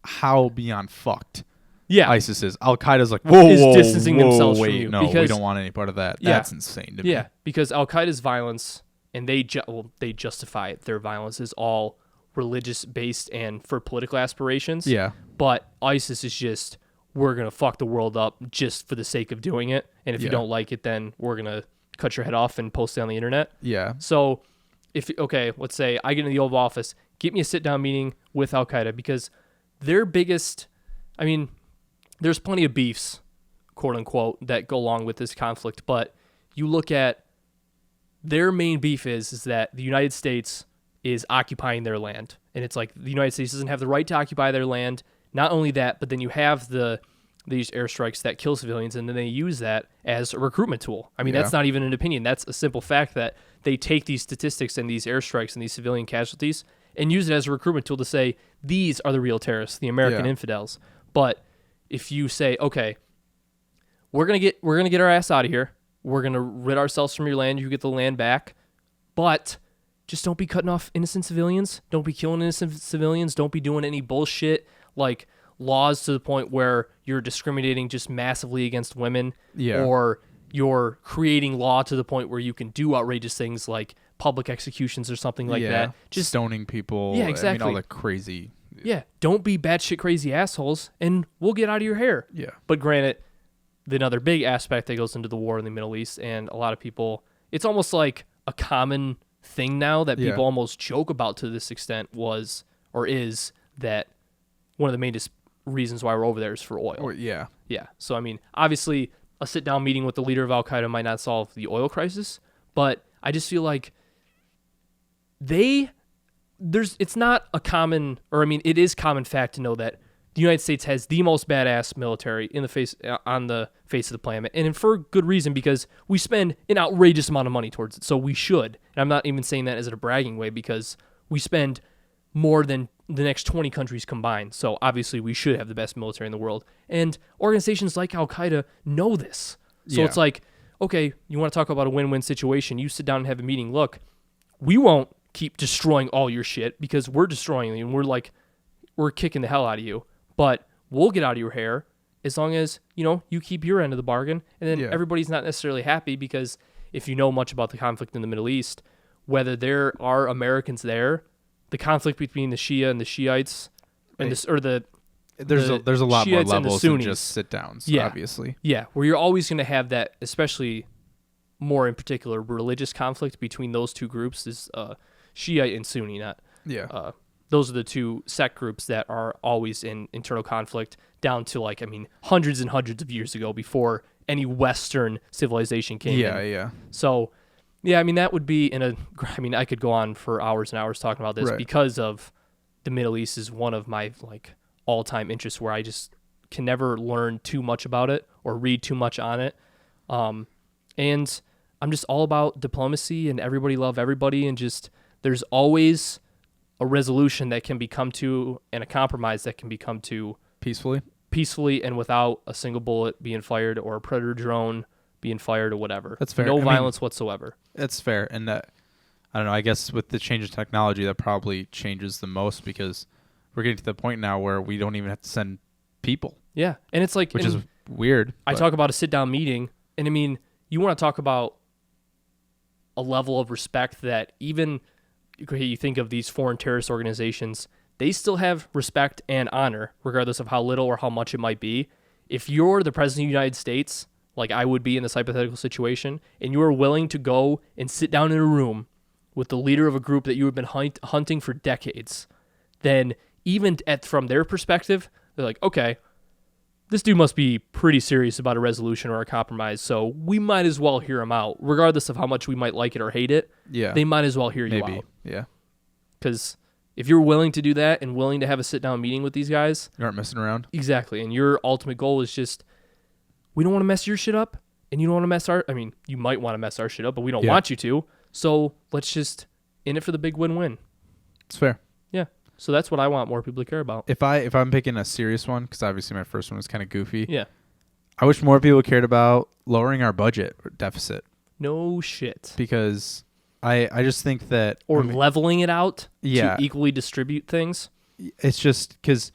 how beyond fucked ISIS is. Al-Qaeda's like, distancing themselves from you. No, because, we don't want any part of that. That's insane to me. Yeah, because Al-Qaeda's violence, and they justify it. Their violence is all religious-based and for political aspirations. Yeah. But ISIS is just, we're going to fuck the world up just for the sake of doing it. And if you don't like it, then we're going to cut your head off and post it on the internet. Yeah. So, let's say I get in the Oval Office, get me a sit-down meeting with Al-Qaeda, because their biggest, I mean, there's plenty of beefs, quote-unquote, that go along with this conflict, but you look at their main beef is that the United States is occupying their land. And it's like the United States doesn't have the right to occupy their land. Not only that, but then you have these airstrikes that kill civilians, and then they use that as a recruitment tool. I mean, that's not even an opinion. That's a simple fact that they take these statistics and these airstrikes and these civilian casualties and use it as a recruitment tool to say, these are the real terrorists, the American infidels. But if you say, okay, we're gonna get our ass out of here, we're gonna rid ourselves from your land, you get the land back, but just don't be cutting off innocent civilians, don't be killing innocent civilians, don't be doing any bullshit like laws to the point where you're discriminating just massively against women, or you're creating law to the point where you can do outrageous things like public executions or something like that. Just stoning people. Yeah, exactly. I mean, all the crazy. Yeah, don't be batshit crazy assholes, and we'll get out of your hair. Yeah. But granted, another big aspect that goes into the war in the Middle East, and a lot of people, it's almost like a common thing now that people almost joke about to this extent is that one of the main reasons why we're over there is for oil. Yeah. So, I mean, obviously, a sit-down meeting with the leader of Al-Qaeda might not solve the oil crisis, but I just feel like it's not a common, or I mean, it is common fact to know that the United States has the most badass military on the face of the planet, and for good reason, because we spend an outrageous amount of money towards it. So we should, and I'm not even saying that as a bragging way, because we spend more than the next 20 countries combined. So obviously we should have the best military in the world. And organizations like Al-Qaeda know this. So it's like, okay, you want to talk about a win-win situation. You sit down and have a meeting. Look, we won't keep destroying all your shit because we're destroying you and we're kicking the hell out of you. But we'll get out of your hair as long as, you keep your end of the bargain. And then everybody's not necessarily happy, because if you know much about the conflict in the Middle East, whether there are Americans there, the conflict between the Shia and the Shiites, and there's a lot Shiites more and the levels than just sit downs. Obviously. Yeah, where you're always going to have that, especially more in particular religious conflict between those two groups is Shiite and Sunni. Those are the two sect groups that are always in internal conflict down to hundreds and hundreds of years ago before any Western civilization came in. Yeah. So. Yeah, I mean, that would be I could go on for hours and hours talking about this because of the Middle East is one of my like all-time interests where I just can never learn too much about it or read too much on it. And I'm just all about diplomacy and everybody love everybody, and just there's always a resolution that can be come to and a compromise that can be come to peacefully and without a single bullet being fired or a predator drone being fired or whatever. That's fair. No violence whatsoever. That's fair. And I don't know, I guess with the change of technology, that probably changes the most, because we're getting to the point now where we don't even have to send people. Yeah. And it's like, which is weird. I talk about a sit-down meeting, and I mean, you want to talk about a level of respect that even you think of these foreign terrorist organizations, they still have respect and honor, regardless of how little or how much it might be. If you're the president of the United States, like I would be in this hypothetical situation, and you are willing to go and sit down in a room with the leader of a group that you have been hunting for decades, then even from their perspective, they're like, okay, this dude must be pretty serious about a resolution or a compromise, so we might as well hear him out. Regardless of how much we might like it or hate it, they might as well hear you out. Yeah. Because if you're willing to do that and willing to have a sit-down meeting with these guys... You aren't messing around. Exactly. And your ultimate goal is just, we don't want to mess your shit up, and you don't want to mess our... I mean, you might want to mess our shit up, but we don't want you to. So let's just in it for the big win-win. It's fair. Yeah. So that's what I want more people to care about. If I'm picking a serious one, because obviously my first one was kind of goofy. Yeah. I wish more people cared about lowering our budget or deficit. No shit. Because I just think that... Or leveling it out to equally distribute things. It's just because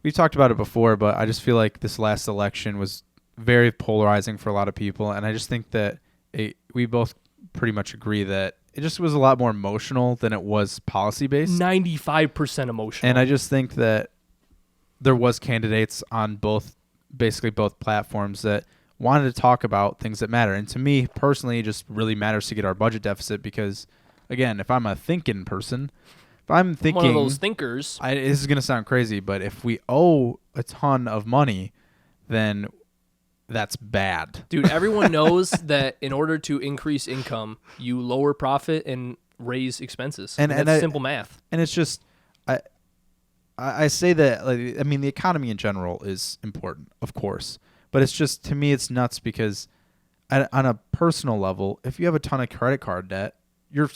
we've talked about it before, but I just feel like this last election was very polarizing for a lot of people. And I just think that we both pretty much agree that it just was a lot more emotional than it was policy-based. 95% emotional. And I just think that there was candidates on basically both platforms that wanted to talk about things that matter. And to me, personally, it just really matters to get our budget deficit because, again, if I'm a thinking person, if I'm thinking... one of those thinkers. This is going to sound crazy, but if we owe a ton of money, then... that's bad. Dude, everyone knows that in order to increase income, you lower profit and raise expenses. And that's simple math. And it's just, I say that, like, I mean, the economy in general is important, of course. But it's just, to me, it's nuts because on a personal level, if you have a ton of credit card debt, you're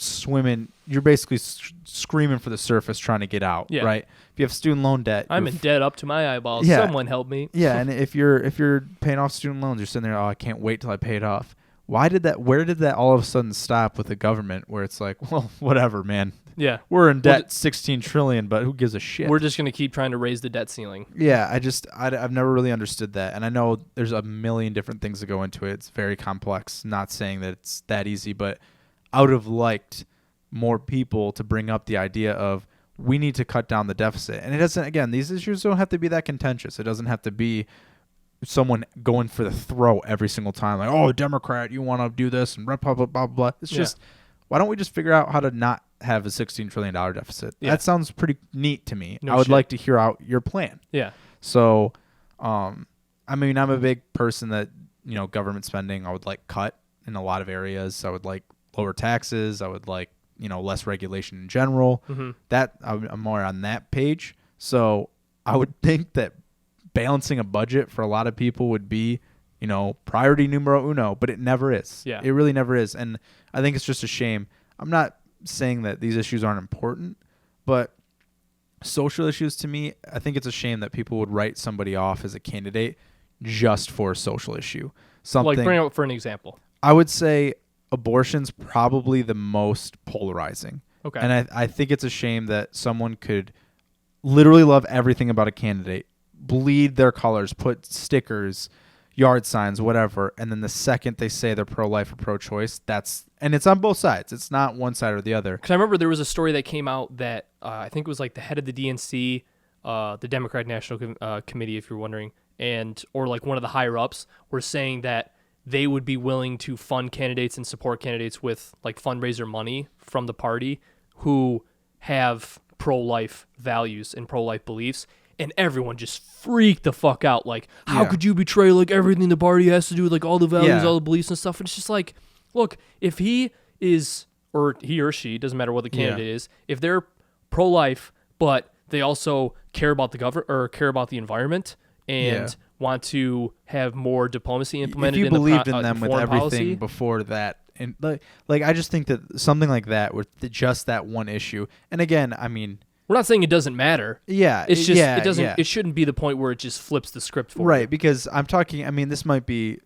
basically screaming for the surface trying to get out, right? If you have student loan debt, I'm in debt up to my eyeballs. Someone help me. Yeah, and if you're paying off student loans, you're sitting there, oh, I can't wait till I pay it off. Where did that all of a sudden stop with the government where it's like, well, whatever, man. Yeah. We're in debt $16 trillion, but who gives a shit? We're just going to keep trying to raise the debt ceiling. Yeah, I've never really understood that. And I know there's a million different things that go into it. It's very complex. Not saying that it's that easy, but I would have liked more people to bring up the idea of we need to cut down the deficit. And it doesn't, again, these issues don't have to be that contentious. It doesn't have to be someone going for the throat every single time. Like, oh, Democrat, you want to do this and blah, blah, blah, blah, blah. It's just, why don't we just figure out how to not have a $16 trillion deficit? Yeah. That sounds pretty neat to me. I would like to hear out your plan. Yeah. So, I mean, I'm a big person that, government spending, I would like cut in a lot of areas. I would like lower taxes. I would like, less regulation in general. Mm-hmm. That I'm more on that page. So I would think that balancing a budget for a lot of people would be, priority numero uno, but it never is. Yeah. It really never is. And I think it's just a shame. I'm not saying that these issues aren't important, but social issues to me, I think it's a shame that people would write somebody off as a candidate just for a social issue. Like, bring it up for an example. I would say abortion's probably the most polarizing. Okay. And I think it's a shame that someone could literally love everything about a candidate, bleed their colors, put stickers, yard signs, whatever, and then the second they say they're pro-life or pro-choice, and it's on both sides. It's not one side or the other. Because I remember there was a story that came out that I think it was like the head of the DNC, the Democratic National Committee, if you're wondering, or like one of the higher-ups were saying that they would be willing to fund candidates and support candidates with like fundraiser money from the party who have pro-life values and pro-life beliefs. And everyone just freaked the fuck out. Like, how could you betray like everything the party has to do with like all the values, all the beliefs and stuff? And it's just like, look, if he is, or he or she, doesn't matter what the candidate is, if they're pro-life, but they also care about care about the environment and want to have more diplomacy implemented. If you believed in them with foreign everything policy before that, and like I just think that something like that with just that one issue, and again, I mean, we're not saying it doesn't matter. Yeah, it's just yeah, it doesn't. yeah. It shouldn't be the point where it just flips the script for right, you. because I'm talking. I mean, this might be,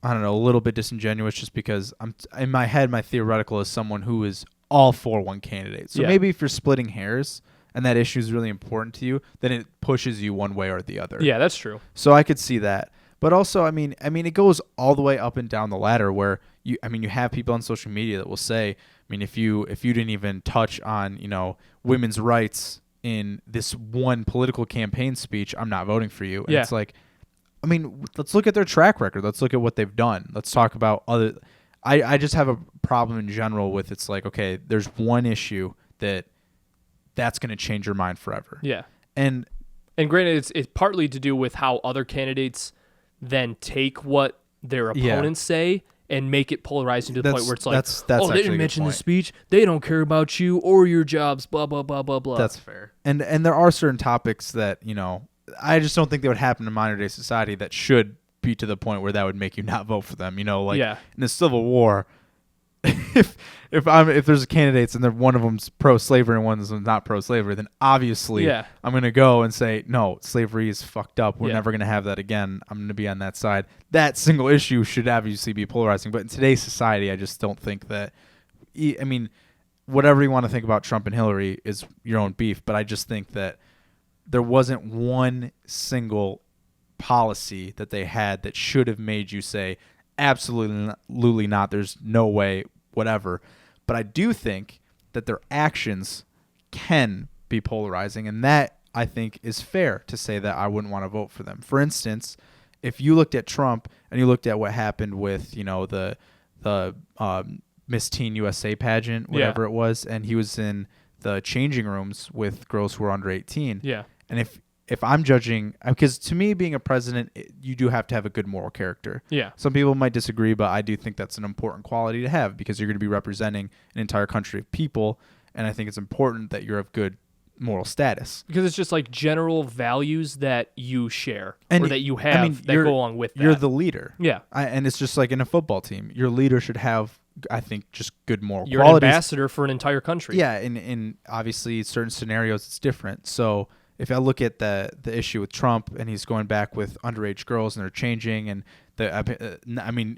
I don't know, a little bit disingenuous, just because I'm in my head, my theoretical is someone who is all for one candidate. So maybe if you're splitting hairs and that issue is really important to you, then it pushes you one way or the other. Yeah, that's true. So I could see that. But also, I mean, it goes all the way up and down the ladder where you have people on social media that will say, I mean, if you didn't even touch on, women's rights in this one political campaign speech, I'm not voting for you. And it's like, I mean, let's look at their track record. Let's look at what they've done. Let's talk about other. I just have a problem in general with, it's like, okay, there's one issue that's going to change your mind forever. Yeah. And granted, it's partly to do with how other candidates then take what their opponents say and make it polarizing to the point where it's like, that's oh, they didn't mention the speech. They don't care about you or your jobs, blah, blah, blah, blah, blah. That's fair. And there are certain topics that, I just don't think they would happen in modern day society that should be to the point where that would make you not vote for them. Like in the Civil War, if there's candidates and one of them's pro-slavery and one of them's not pro-slavery, then obviously I'm going to go and say, no, slavery is fucked up. We're never going to have that again. I'm going to be on that side. That single issue should obviously be polarizing. But in today's society, I just don't think that, I mean, whatever you want to think about Trump and Hillary is your own beef. But I just think that there wasn't one single policy that they had that should have made you say, absolutely not. There's no way, whatever. But I do think that their actions can be polarizing, and that, I think, is fair to say that I wouldn't want to vote for them. For instance, if you looked at Trump and you looked at what happened with, the Miss Teen USA pageant, whatever it was, and he was in the changing rooms with girls who were under 18. Yeah. And if I'm judging, because to me, being a president, you do have to have a good moral character. Yeah. Some people might disagree, but I do think that's an important quality to have, because you're going to be representing an entire country of people, and I think it's important that you're of good moral status. Because it's just like general values that you share or that you have that go along with that. You're the leader. Yeah. And it's just like in a football team. Your leader should have, I think, just good moral You're qualities. You're an ambassador for an entire country. Yeah, in obviously certain scenarios it's different. So if I look at the issue with Trump and he's going back with underage girls and they're changing, and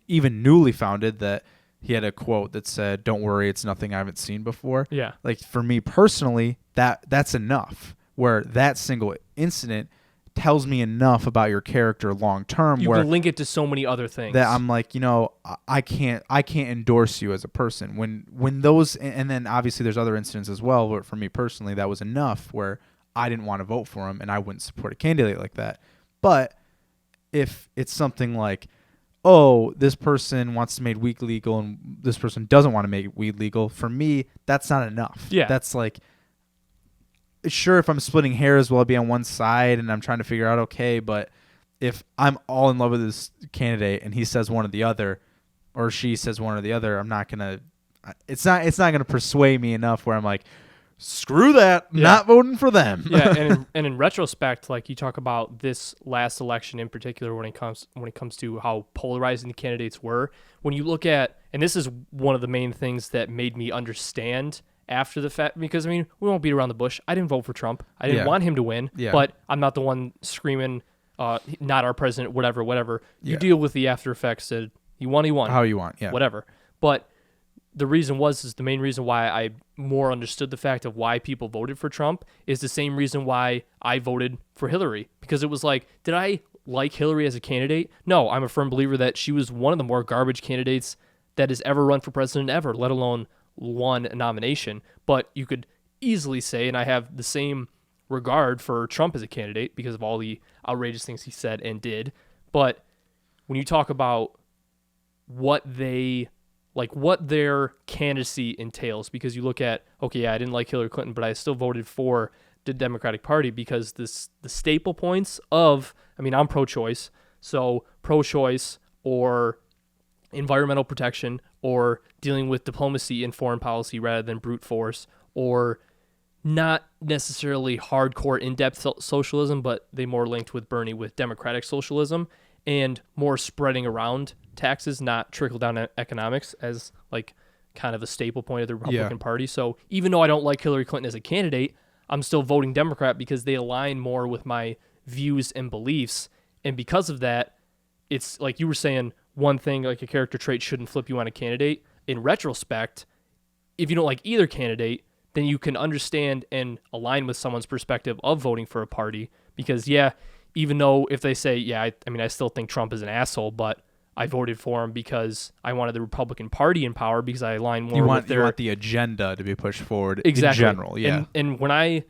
even newly founded, that he had a quote that said, "Don't worry, it's nothing I haven't seen before." Yeah. Like, for me personally, that's enough. Where that single incident tells me enough about your character long term. You where can link it to so many other things. That I'm like, I can't endorse you as a person. When those, and then obviously there's other incidents as well. But for me personally, that was enough where I didn't want to vote for him and I wouldn't support a candidate like that. But if it's something like, oh, this person wants to make weed legal and this person doesn't want to make weed legal, for me, that's not enough. Yeah. That's like, sure, if I'm splitting hairs, will I be on one side and I'm trying to figure out, okay, but if I'm all in love with this candidate and he says one or the other, or she says one or the other, I'm not going to, it's not going to persuade me enough where I'm like, screw that, not voting for them. Yeah, and in retrospect, like you talk about this last election in particular, when it comes to how polarizing the candidates were, when you look at, and this is one of the main things that made me understand after the fact, because we won't beat around the bush. I didn't vote for Trump. I didn't want him to win, but I'm not the one screaming, not our president, whatever. You deal with the after effects. That you won, how you want, whatever. But the reason is the main reason why I more understood the fact of why people voted for Trump is the same reason why I voted for Hillary, because it was like, did I like Hillary as a candidate? No, I'm a firm believer that she was one of the more garbage candidates that has ever run for president ever, let alone won a nomination. But you could easily say, and I have the same regard for Trump as a candidate because of all the outrageous things he said and did. But when you talk about what their candidacy entails, because you look at, okay, I didn't like Hillary Clinton, but I still voted for the Democratic Party because the staple points of, I'm pro-choice, so pro-choice or environmental protection or dealing with diplomacy in foreign policy rather than brute force, or not necessarily hardcore in-depth socialism, but they more linked with Bernie with democratic socialism and more spreading around taxes, not trickle-down economics as like kind of a staple point of the Republican Party. So even though I don't like Hillary Clinton as a candidate, I'm still voting Democrat because they align more with my views and beliefs. And because of that, it's like you were saying, one thing like a character trait shouldn't flip you on a candidate. In retrospect, if you don't like either candidate, then you can understand and align with someone's perspective of voting for a party. Because, even though if they say, I still think Trump is an asshole, but I voted for him because I wanted the Republican Party in power because I align more with their... You want the agenda to be pushed forward exactly. in general, yeah. And when I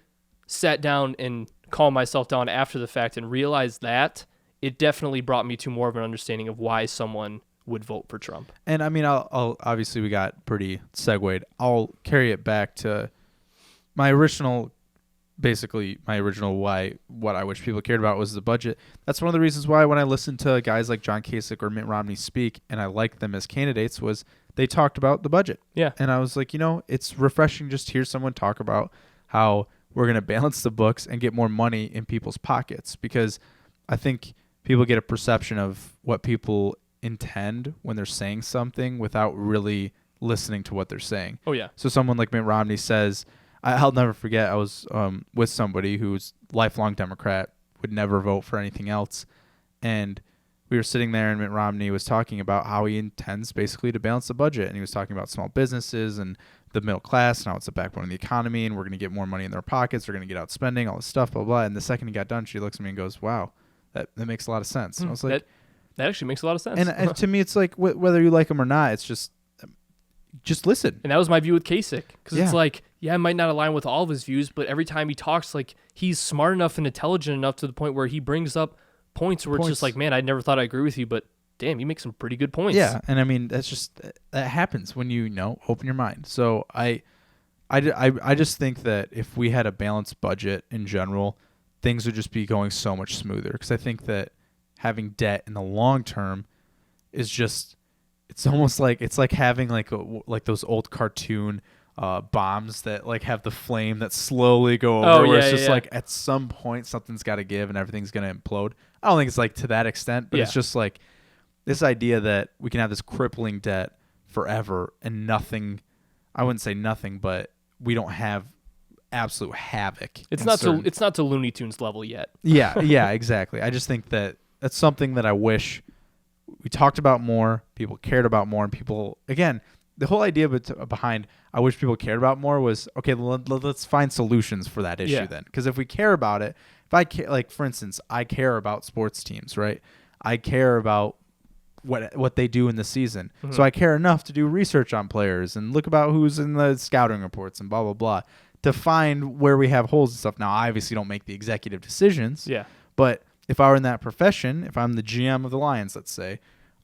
sat down and calmed myself down after the fact and realized that, it definitely brought me to more of an understanding of why someone would vote for Trump. And I mean, I'll obviously we got pretty segued. I'll carry it back to my original why what I wish people cared about was the budget. That's one of the reasons why when I listened to guys like John Kasich or Mitt Romney speak and I liked them as candidates was they talked about the budget. Yeah. And I was like, it's refreshing just to hear someone talk about how we're going to balance the books and get more money in people's pockets, because I think people get a perception of what people intend when they're saying something without really listening to what they're saying. Oh, yeah. So someone like Mitt Romney says, I'll never forget, I was with somebody who's lifelong Democrat, would never vote for anything else. And we were sitting there and Mitt Romney was talking about how he intends basically to balance the budget. And he was talking about small businesses and the middle class and how it's the backbone of the economy and we're going to get more money in their pockets. They're going to get out spending, all this stuff, blah, blah. And the second he got done, she looks at me and goes, wow, that makes a lot of sense. And I was like, that actually makes a lot of sense. And to me, it's like whether you like him or not, it's just listen. And that was my view with Kasich, because it's like, I might not align with all of his views, but every time he talks, like he's smart enough and intelligent enough to the point where he brings up points where it's just like, man, I never thought I agree with you, but damn, you make some pretty good points. Yeah, and I mean that happens when you open your mind. So I just think that if we had a balanced budget in general, things would just be going so much smoother. Because I think that having debt in the long term is just, it's almost like having like those old cartoon bombs that like have the flame that slowly go over. Where it's just like at some point something's got to give and everything's gonna implode. I don't think it's like to that extent, but it's just like this idea that we can have this crippling debt forever and nothing. I wouldn't say nothing, but we don't have absolute havoc. It's not to Looney Tunes level yet. Yeah, exactly. I just think that that's something that I wish we talked about more, people cared about more, and people, again, the whole idea behind I wish people cared about more was, okay, let's find solutions for that issue then. Because if we care about it, if I care, like, for instance, I care about sports teams, right? I care about what they do in the season. Mm-hmm. So I care enough to do research on players and look about who's in the scouting reports and blah, blah, blah, to find where we have holes and stuff. Now, I obviously don't make the executive decisions. Yeah. But if I were in that profession, if I'm the GM of the Lions, let's say,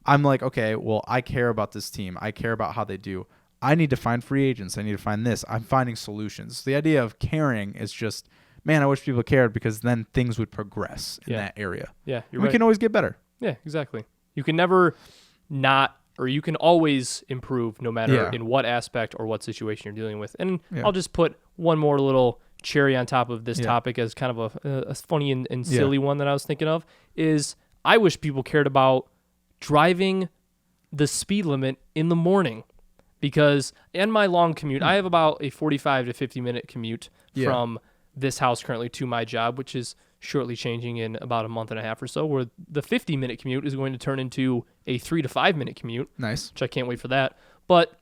I'm like, okay, well, I care about this team. I care about how they do. I need to find free agents. I need to find this. I'm finding solutions. The idea of caring is just, man, I wish people cared, because then things would progress in that area. Yeah, we can always get better. Yeah, exactly. You can never you can always improve no matter in what aspect or what situation you're dealing with. And I'll just put one more little cherry on top of this topic as kind of a funny and silly one that I was thinking of is I wish people cared about driving the speed limit in the morning, because in my long commute, I have about a 45 to 50 minute commute from this house currently to my job, which is shortly changing in about a month and a half or so, where the 50-minute commute is going to turn into a 3 to 5 minute commute. Nice. Which I can't wait for that. But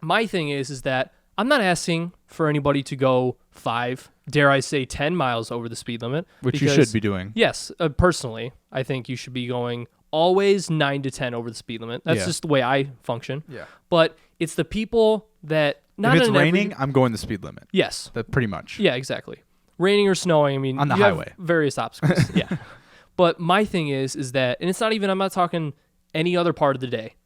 my thing is that I'm not asking for anybody to go 5, dare I say 10 miles over the speed limit. Which you should be doing. Yes. Personally, I think you should be going always 9 to 10 over the speed limit. That's just the way I function. Yeah. But it's the people that... If it's raining, I'm going the speed limit. Yes. That pretty much. Yeah, exactly. Raining or snowing, I mean... On the highway. Various obstacles. Yeah. But my thing is that... And it's not even... I'm not talking any other part of the day.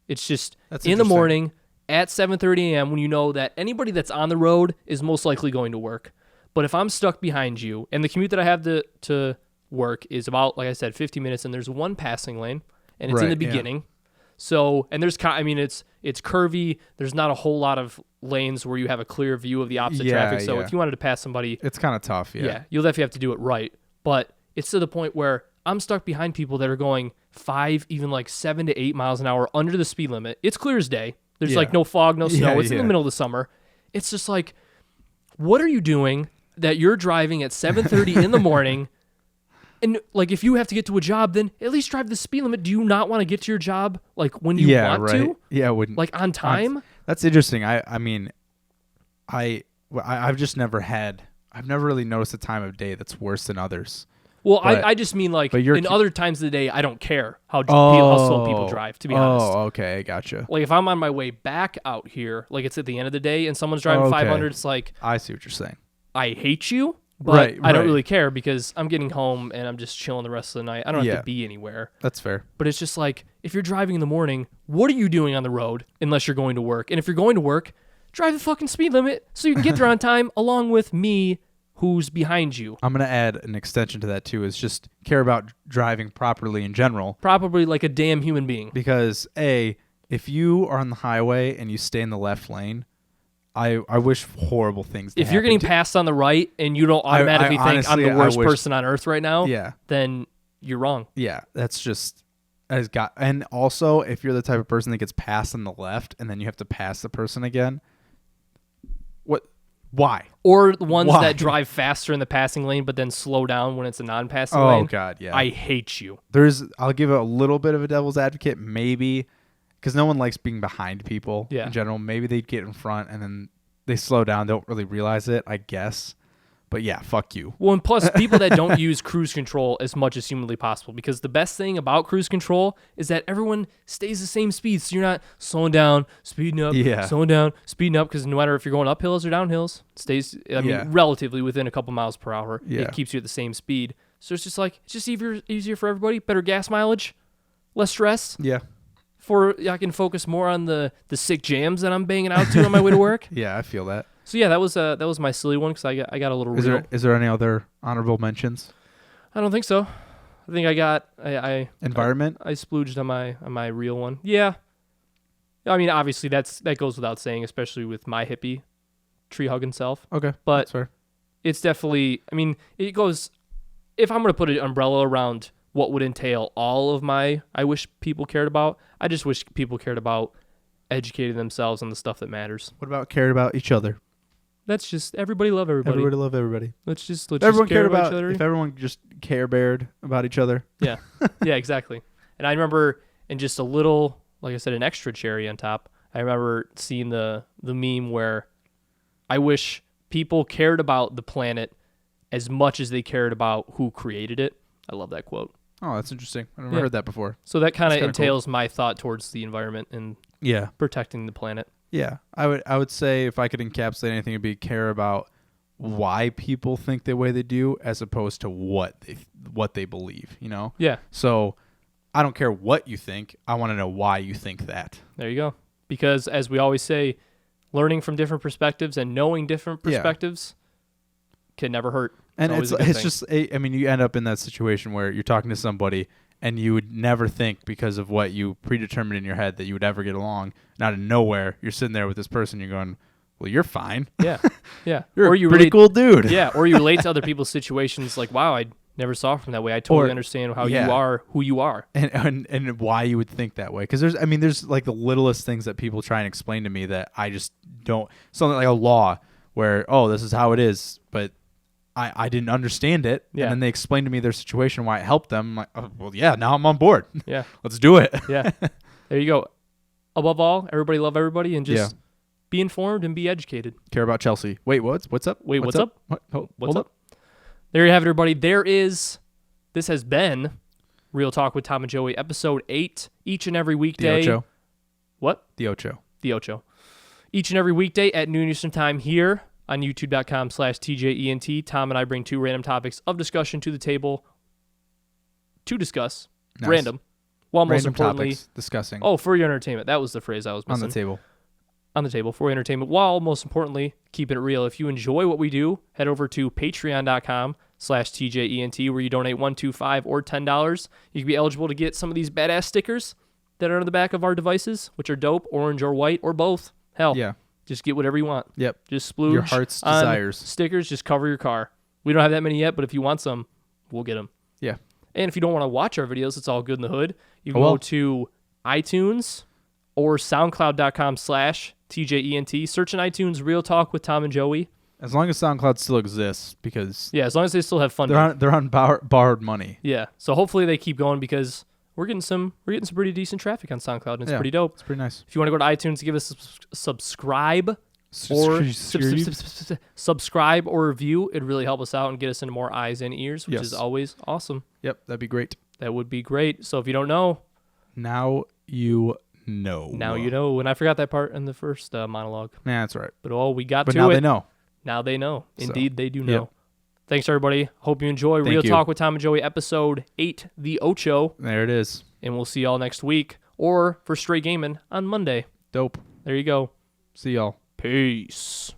It's just in the morning... at 7:30 a.m. when you know that anybody that's on the road is most likely going to work. But if I'm stuck behind you, and the commute that I have to work is about, like I said, 50 minutes, and there's one passing lane, and it's in the beginning. So, and there's, I mean, it's curvy. There's not a whole lot of lanes where you have a clear view of the opposite Yeah, traffic. So yeah. if you wanted to pass somebody, It's kind of tough. yeah, you'll definitely have to do it right. But it's to the point where I'm stuck behind people that are going 5, even like 7 to 8 miles an hour under the speed limit. It's clear as day. There's Yeah. like no fog, no snow. Yeah, It's in the yeah. middle of the summer. It's just like, what are you doing that you're driving at 7:30 in the morning? And like, if you have to get to a job, then at least drive the speed limit. Do you not want to get to your job like when you want to? Yeah, wouldn't Like on time? That's interesting. I mean, I've just never had. I've never really noticed a time of day that's worse than others. Well, But- I just mean like but you're in ke- other times of the day, I don't care how slow people drive, to be honest. Oh, okay, gotcha. Like if I'm on my way back out here, like it's at the end of the day and someone's driving Okay. 500, it's like, I see what you're saying. I hate you, but Right, I don't right. really care because I'm getting home and I'm just chilling the rest of the night. I don't have Yeah. to be anywhere. That's fair. But it's just like, if you're driving in the morning, what are you doing on the road unless you're going to work? And if you're going to work, drive the fucking speed limit so you can get there on time along with me who's behind you. I'm gonna add an extension to that too. Is just care about driving properly in general. Probably like a damn human being. Because if you are on the highway and you stay in the left lane, I wish horrible things. If you're getting passed on the right and you don't automatically think I'm honestly, the I worst wish- person on earth right now, yeah, then you're wrong. yeah, that's just has got. And also, if you're the type of person that gets passed on the left and then you have to pass the person again, what? Why? Or the ones Why? that drive faster in the passing lane but then slow down when it's a non-passing Oh lane. God, yeah. I hate you. I'll give it a little bit of a devil's advocate, maybe, because no one likes being behind people Yeah. in general. Maybe they get in front and then they slow down, don't really realize it, I guess. But yeah, fuck you. Well, and plus people that don't use cruise control as much as humanly possible, because the best thing about cruise control is that everyone stays the same speed, so you're not slowing down, speeding up, Yeah. slowing down, speeding up, because no matter if you're going uphills or downhills, it stays, I mean, Yeah. relatively within a couple miles per hour. Yeah. It keeps you at the same speed. So it's just like, it's just easier for everybody, better gas mileage, less stress. Yeah. I can focus more on the sick jams that I'm banging out to on my way to work. Yeah, I feel that. So yeah, that was my silly one because I got a little real. Is there any other honorable mentions? I don't think so. I think I Environment? I splooged on my real one. Yeah. I mean, obviously that goes without saying, especially with my hippie tree hugging self. Okay. But that's fair. it's definitely, I mean, it goes, if I'm going to put an umbrella around what would entail all of my I wish people cared about, I just wish people cared about educating themselves on the stuff that matters. What about cared about each other? That's just everybody love everybody. Everybody love everybody. Let's just Everyone care cared about about each other. if everyone just care bared about each other. Yeah. Yeah, exactly. And I remember, and just a little, like I said, an extra cherry on top, I remember seeing the meme where I wish people cared about the planet as much as they cared about who created it. I love that quote. Oh, that's interesting. I never Yeah. heard that before. So that kind That's of kinda cool. entails my thought towards the environment and Yeah. protecting the planet. Yeah. I would say if I could encapsulate anything, it'd be care about why people think the way they do as opposed to what they believe, you know? Yeah, So I don't care what you think. I want to know why you think that. there you go. Because as we always say, learning from different perspectives and knowing different Yeah. perspectives can never hurt. And always it's a good thing. just I mean, you end up in that situation where you're talking to somebody and you would never think because of what you predetermined in your head that you would ever get along. And out of nowhere, you're sitting there with this person. You're going, "Well, you're fine. Yeah, yeah. You're or a you pretty relate, cool dude." Yeah, or you relate to other people's situations like, wow, I never saw it from that way. I totally Or- understand how yeah. you are, who you are. And why you would think that way. Because there's like the littlest things that people try and explain to me that I just don't. Something like a law where, oh, this is how it is, but I didn't understand it. Yeah. And then they explained to me their situation, why it helped them. I'm like, oh, well, yeah, now I'm on board. Yeah, Let's do it. yeah. There you go. Above all, everybody love everybody and just Yeah. be informed and be educated. Care about Chelsea. Wait, what's up? Wait, what's up? What? Hold What's up. There you have it, everybody. This has been Real Talk with Tom and Joey, episode 8, each and every The weekday. Ocho. What? The Ocho. The Ocho. Each and every weekday at noon Eastern Time here on youtube.com/TJENT. Tom and I bring 2 random topics of discussion to the table to discuss. Nice. Random. While most Random importantly, topics discussing for your entertainment. That was the phrase I was on missing. the table. On the table for your entertainment, while most importantly, keeping it real. If you enjoy what we do, head over to patreon.com/TJENT where you donate $1, $2, $5, or $10. You can be eligible to get some of these badass stickers that are on the back of our devices, which are dope, orange or white, or both. Hell, Yeah. Just get whatever you want. Yep. Just splooge Your heart's on desires. stickers. Just cover your car. We don't have that many yet, but if you want some, we'll get them. Yeah. And if you don't want to watch our videos, it's all good in the hood. You can go to iTunes or soundcloud.com/TJENT. Search in iTunes Real Talk with Tom and Joey. As long as SoundCloud still exists, because Yeah, as long as they still have funding. they're on borrowed money. Yeah. So hopefully they keep going because we're getting some pretty decent traffic on SoundCloud, and it's pretty dope. It's pretty nice. If you want to go to iTunes, give us a subscribe subscribe or review. It'd really help us out and get us into more eyes and ears, which is always awesome. Yep, that'd be great. That would be great. So if you don't know, now you know. Now you know. And I forgot that part in the first monologue. Nah, that's right. But we got but to now it. they know. Now they know. Indeed, they do know. Yep. Thanks, everybody. Hope you enjoy Real Talk with Tom and Joey, episode 8, the Ocho. There it is. And we'll see y'all next week, or for Straight Gaming on Monday. Dope. There you go. See y'all. Peace.